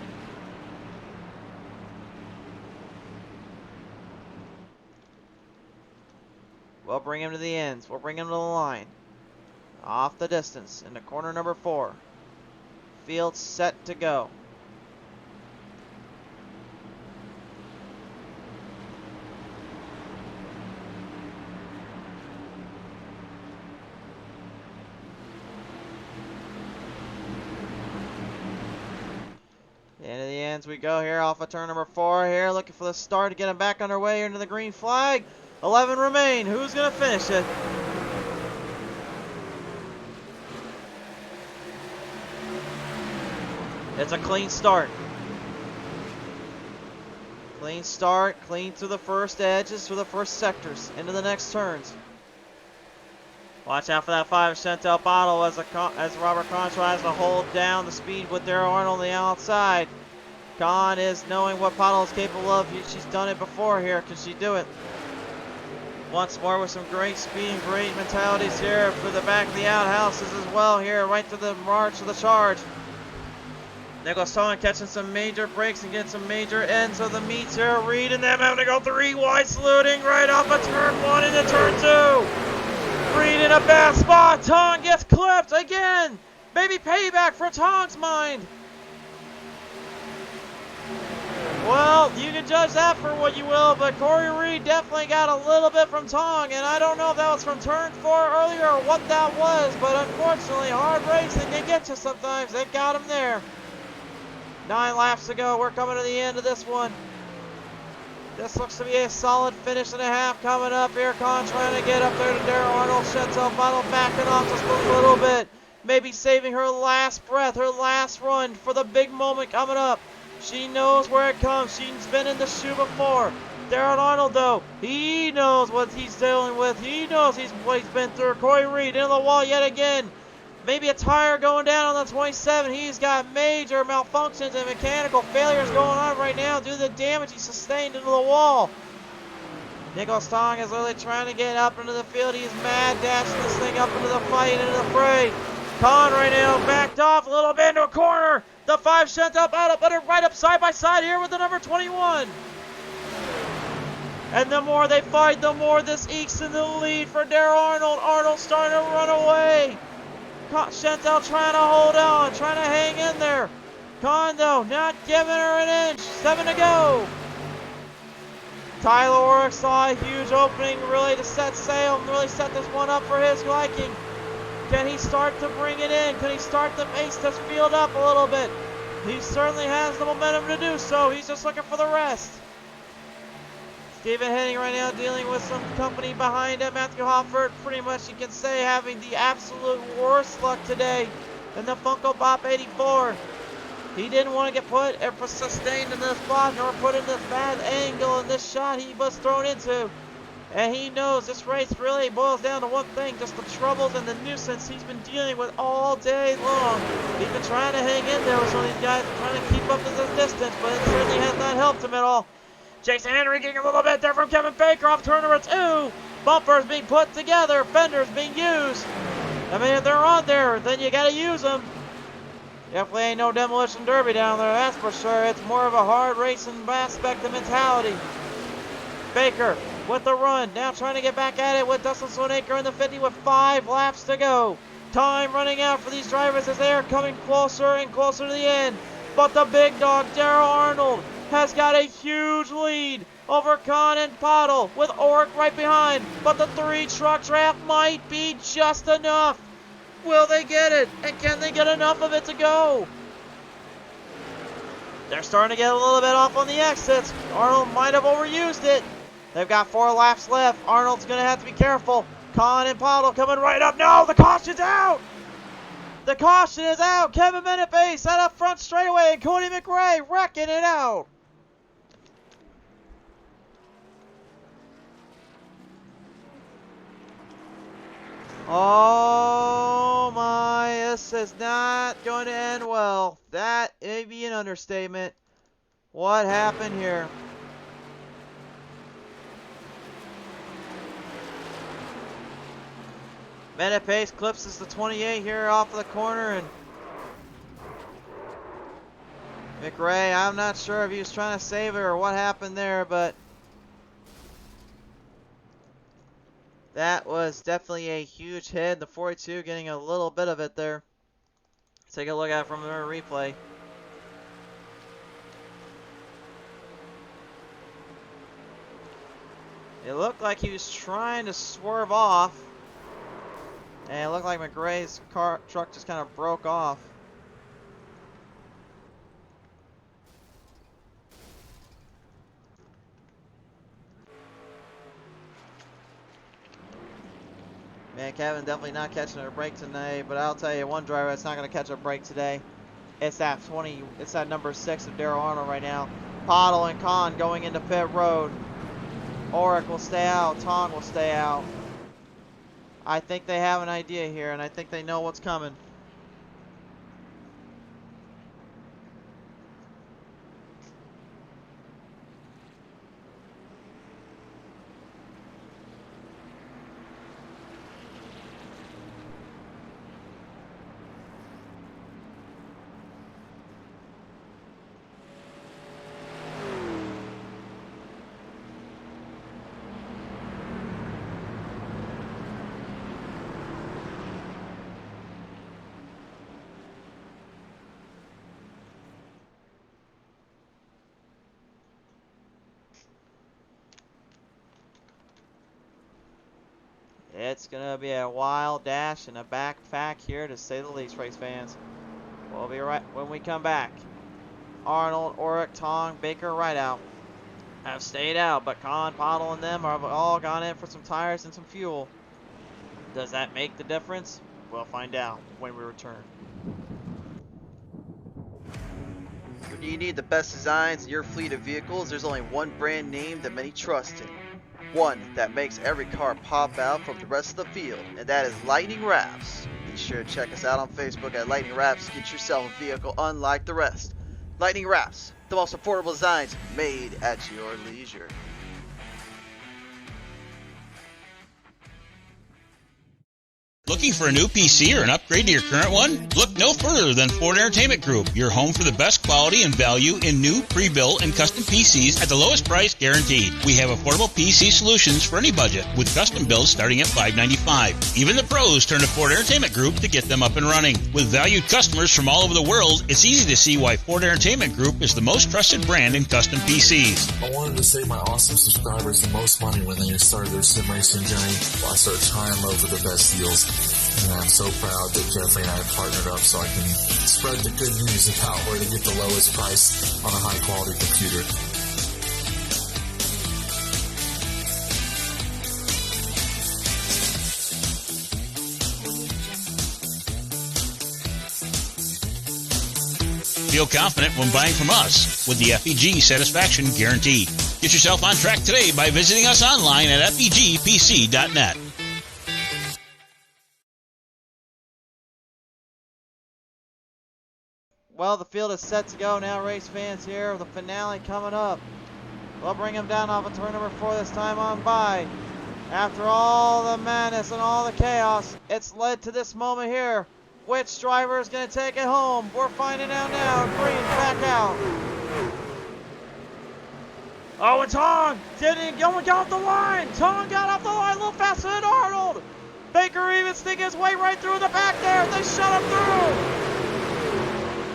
We'll bring him to the ends. We'll bring him to the line. Off the distance into corner number 4. Field set to go. Into the ends we go here off of turn number 4 here, looking for the start to get him back underway into the green flag. 11 remain. Who's going to finish it? It's a clean start. Clean start, clean through the first edges, through the first sectors, into the next turns. Watch out for that 5 Chantel Bottle as Robert Kahn tries to hold down the speed with Darryl Arnold on the outside. Kahn is knowing what Bottle is capable of. She's done it before here. Can she do it? Once more with some great speed and great mentalities here for the back of the outhouses as well here, right to the march of the charge. Nicholas Tolan catching some major breaks and getting some major ends of the meets here. Reed and them having to go 3 wide, saluting right off of turn 1 into turn 2. Reed in a bad spot. Tong gets clipped again. Maybe payback for Tong's mind. Well, you can judge that for what you will, but Corey Reed definitely got a little bit from Tong, and I don't know if that was from turn 4 earlier or what that was, but unfortunately, hard racing can get you sometimes. They got him there. 9 laps to go. We're coming to the end of this one. This looks to be a solid finish and a half coming up here. Con trying to get up there to Darrell Arnold. Chantel Bottle backing off just a little bit. Maybe saving her last breath, her last run for the big moment coming up. She knows where it comes. She's been in the shoe before. Darrell Arnold, though, he knows what he's dealing with. He knows what he's been through. Corey Reed into the wall yet again. Maybe a tire going down on the 27. He's got major malfunctions and mechanical failures going on right now due to the damage he sustained into the wall. Nicholas Tong is literally trying to get up into the field. He's mad dashing this thing up into the fight, into the fray. Con right now backed off a little bit into a corner. The 5 Chantel Battle, but right up side by side here with the number 21. And the more they fight, the more this ekes into the lead for Darrell Arnold. Arnold starting to run away. Chantel trying to hold on, trying to hang in there. Kondo not giving her an inch. 7 to go. Tyler Orrick saw a huge opening really to set sail and really set this one up for his liking. Can he start to bring it in? Can he start to ace this field up a little bit? He certainly has the momentum to do so. He's just looking for the rest. Stephen Henning right now dealing with some company behind him. Matthew Hoffert, pretty much you can say, having the absolute worst luck today in the Funko Pop 84. He didn't want to get put or sustained in this spot nor put in this bad angle in this shot he was thrown into. And he knows this race really boils down to one thing, just the troubles and the nuisance he's been dealing with all day long. He's been trying to hang in there with some of these guys, trying to keep up with his distance, but it certainly has not helped him at all. Jason Henry getting a little bit there from Kevin Baker off turn number 2. Bumpers being put together, fenders being used. I mean, if they're on there, then you got to use them. Definitely ain't no demolition derby down there, that's for sure. It's more of a hard racing aspect of mentality. Baker with the run, now trying to get back at it with Dustin Swanaker in the 50 with 5 laps to go. Time running out for these drivers as they are coming closer and closer to the end. But the big dog, Darrell Arnold, has got a huge lead over Con and Pottle with Oric right behind. But the 3 truck draft might be just enough. Will they get it? And can they get enough of it to go? They're starting to get a little bit off on the exits. Arnold might have overused it. They've got 4 laps left. Arnold's going to have to be careful. Con and Pottle coming right up. No, the caution's out. The caution is out. Kevin Menefee set up front straightaway. And Cody McRae wrecking it out. Oh my, this is not going to end well. That may be an understatement. What happened here? Metapace clips the 28 here off of the corner, and McRae, I'm not sure if he was trying to save it or what happened there, but that was definitely a huge hit. The 42 getting a little bit of it there. Take a look at it from the replay. It looked like he was trying to swerve off. And it looked like McRae's truck just kind of broke off. Man, Kevin definitely not catching a break tonight, but I'll tell you one driver that's not going to catch a break today. It's that number 6 of Darrell Arnold right now. Pottle and Con going into pit road. Oric will stay out. Tong will stay out. I think they have an idea here, and I think they know what's coming. It's going to be a wild dash and a back here, to say the least, race fans. We'll be right when we come back. Arnold, Oric, Tong, Baker right out. have stayed out, but Con, Pottle, and them have all gone in for some tires and some fuel. Does that make the difference? We'll find out when we return. When you need the best designs in your fleet of vehicles, there's only one brand name that many trust in. One that makes every car pop out from the rest of the field, and that is Lightning Wrapz. Be sure to check us out on Facebook at Lightning Wrapz to get yourself a vehicle unlike the rest. Lightning Wrapz, the most affordable designs made at your leisure. Looking for a new PC or an upgrade to your current one? Look no further than Ford Entertainment Group, your home for the best quality and value in new, pre-built, and custom PCs at the lowest price guaranteed. We have affordable PC solutions for any budget, with custom builds starting at $595. Even the pros turn to Ford Entertainment Group to get them up and running. With valued customers from all over the world, it's easy to see why Ford Entertainment Group is the most trusted brand in custom PCs. I wanted to save my awesome subscribers the most money when they start their sim racing journey while I start trying over the best deals. And I'm so proud that Jeffrey and I have partnered up so I can spread the good news about where to get the lowest price on a high quality computer. Feel confident when buying from us with the FEG Satisfaction Guarantee. Get yourself on track today by visiting us online at fegpc.net. Well, the field is set to go now, race fans here. The finale coming up. We'll bring him down off of turn number 4 this time on by. After all the madness and all the chaos, it's led to this moment here. Which driver is going to take it home? We're finding out now. Green back out. Oh, and Tong didn't go and got off the line. Tong got off the line a little faster than Arnold. Baker even sneaking his way right through the back there. They shut him through.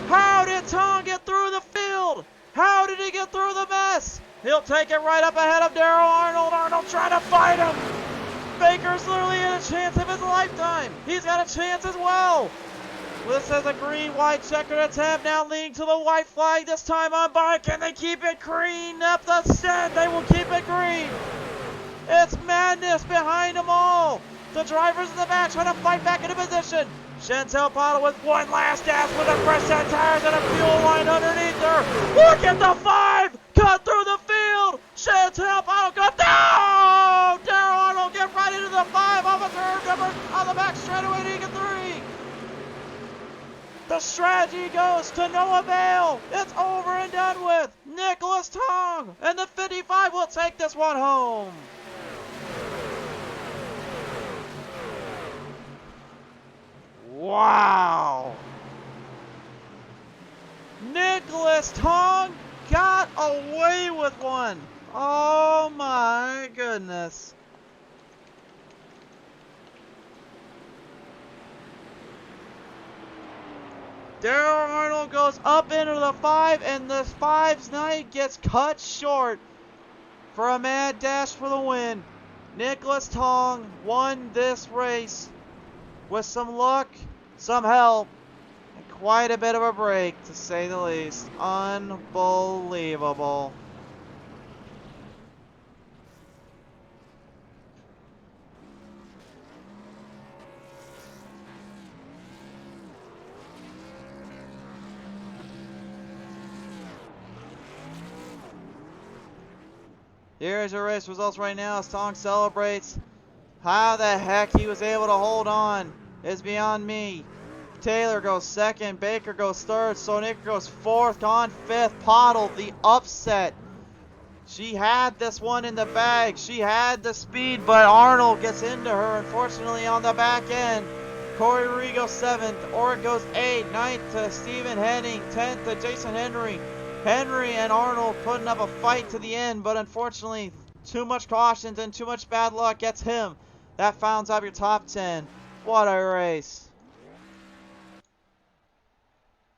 How did Tong get through the field? How did he get through the mess? He'll take it right up ahead of Darrell Arnold. Arnold trying to fight him. Baker's literally in a chance of his lifetime. He's got a chance as well. This is a green-white checkered attempt, now leading to the white flag this time on by. Can they keep it green up the stand? They will keep it green. It's madness behind them all. The drivers in the back trying to fight back into position. Chantel Pottle with one last gas with a fresh set tires and a fuel line underneath her. Look at the 5! Cut through the field! Chantel Pottle cut down! Darrell Arnold get right into the 5 off a curve number on the back straightaway to get 3. The strategy goes to no avail. It's over and done with. Nicholas Tong and the 55 will take this one home. Wow! Nicholas Tong got away with one. Oh my goodness. Darrell Arnold goes up into the 5, and the 5's night gets cut short for a mad dash for the win. Nicholas Tong won this race with some luck, some help, and quite a bit of a break, to say the least. Unbelievable. Here's your race results right now as Tong celebrates. How the heck he was able to hold on is beyond me. Taylor goes second, Baker goes third, Sonica goes fourth, Gone fifth. Pottle, the upset. She had this one in the bag. She had the speed, but Arnold gets into her, unfortunately, on the back end. Corey Ruiz goes 7th, Orrick goes 8th, 9th to Stephen Henning, 10th to Jason Henry. Henry and Arnold putting up a fight to the end, but unfortunately, too much cautions and too much bad luck gets him. That founds up your top 10. What a race.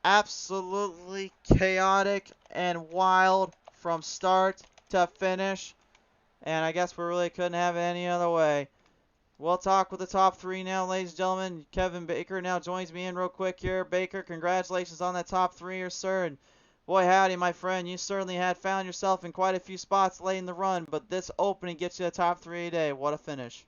Absolutely chaotic and wild from start to finish. And I guess we really couldn't have it any other way. We'll talk with the top 3 now, ladies and gentlemen. Kevin Baker now joins me in real quick here. Baker, congratulations on that top 3 here, sir. And Boy howdy, my friend, you certainly had found yourself in quite a few spots late in the run, but this opening gets you the top 3 today. What a finish.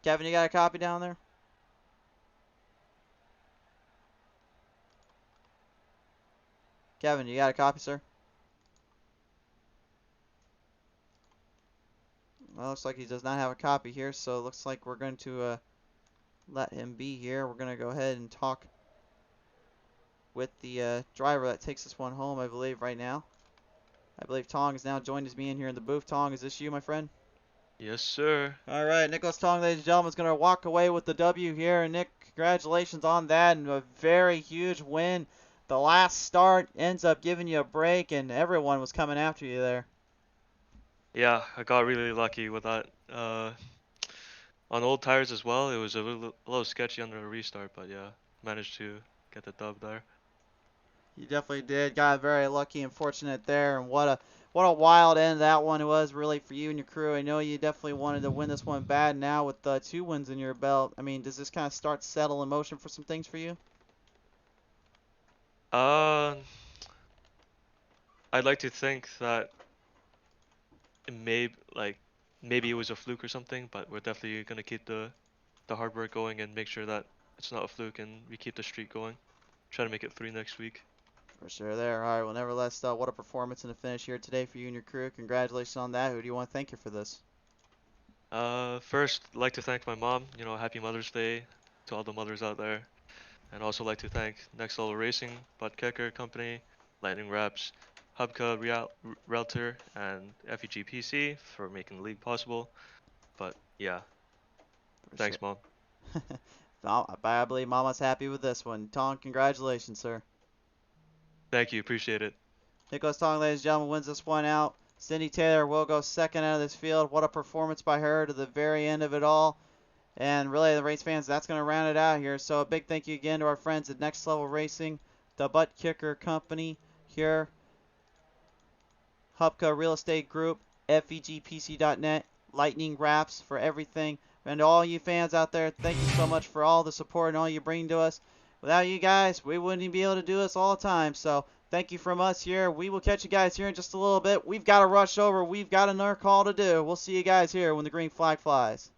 Kevin, you got a copy down there? Kevin, you got a copy, sir? Well, looks like he does not have a copy here, so it looks like we're going to let him be here. We're going to go ahead and talk with the driver that takes this one home, I believe, right now. I believe Tong has now joined me in here in the booth. Tong, is this you, my friend? Yes, sir. All right, Nicholas Tong, ladies and gentlemen, is going to walk away with the W here. And Nick, congratulations on that, and a very huge win. The last start ends up giving you a break, and everyone was coming after you there. Yeah, I got really lucky with that. On old tires as well, it was a little sketchy under a restart, but yeah, managed to get the dub there. You definitely did. Got very lucky and fortunate there, and what a wild end that one was really for you and your crew. I know you definitely wanted to win this one bad. Now with 2 wins in your belt, I mean, does this kind of start to settle in motion for some things for you? I'd like to think that maybe it was a fluke or something, but we're definitely gonna keep the hard work going and make sure that it's not a fluke and we keep the streak going. Try to make it 3 next week. For sure there. All right, well, nevertheless, what a performance and a finish here today for you and your crew. Congratulations on that. Who do you want to thank you for this? First, I'd like to thank my mom. You know, happy Mother's Day to all the mothers out there. And also like to thank Next Level Racing, ButtKicker Company, Lightning Wrapz, Hubka, Realtor, and FEG PC for making the league possible. But yeah, thanks, Mom. I believe Mama's happy with this one. Tong, congratulations, sir. Thank you, appreciate it. Nicholas Tong, ladies and gentlemen, wins this one out. Cindy Taylor will go second out of this field. What a performance by her to the very end of it all. And really, the race fans, that's going to round it out here. So a big thank you again to our friends at Next Level Racing, the ButtKicker Company here, Hubka Real Estate Group, FEGPC.net, Lightning Wrapz for everything. And to all you fans out there, thank you so much for all the support and all you bring to us. Without you guys, we wouldn't even be able to do this all the time. So thank you from us here. We will catch you guys here in just a little bit. We've got to rush over. We've got another call to do. We'll see you guys here when the green flag flies.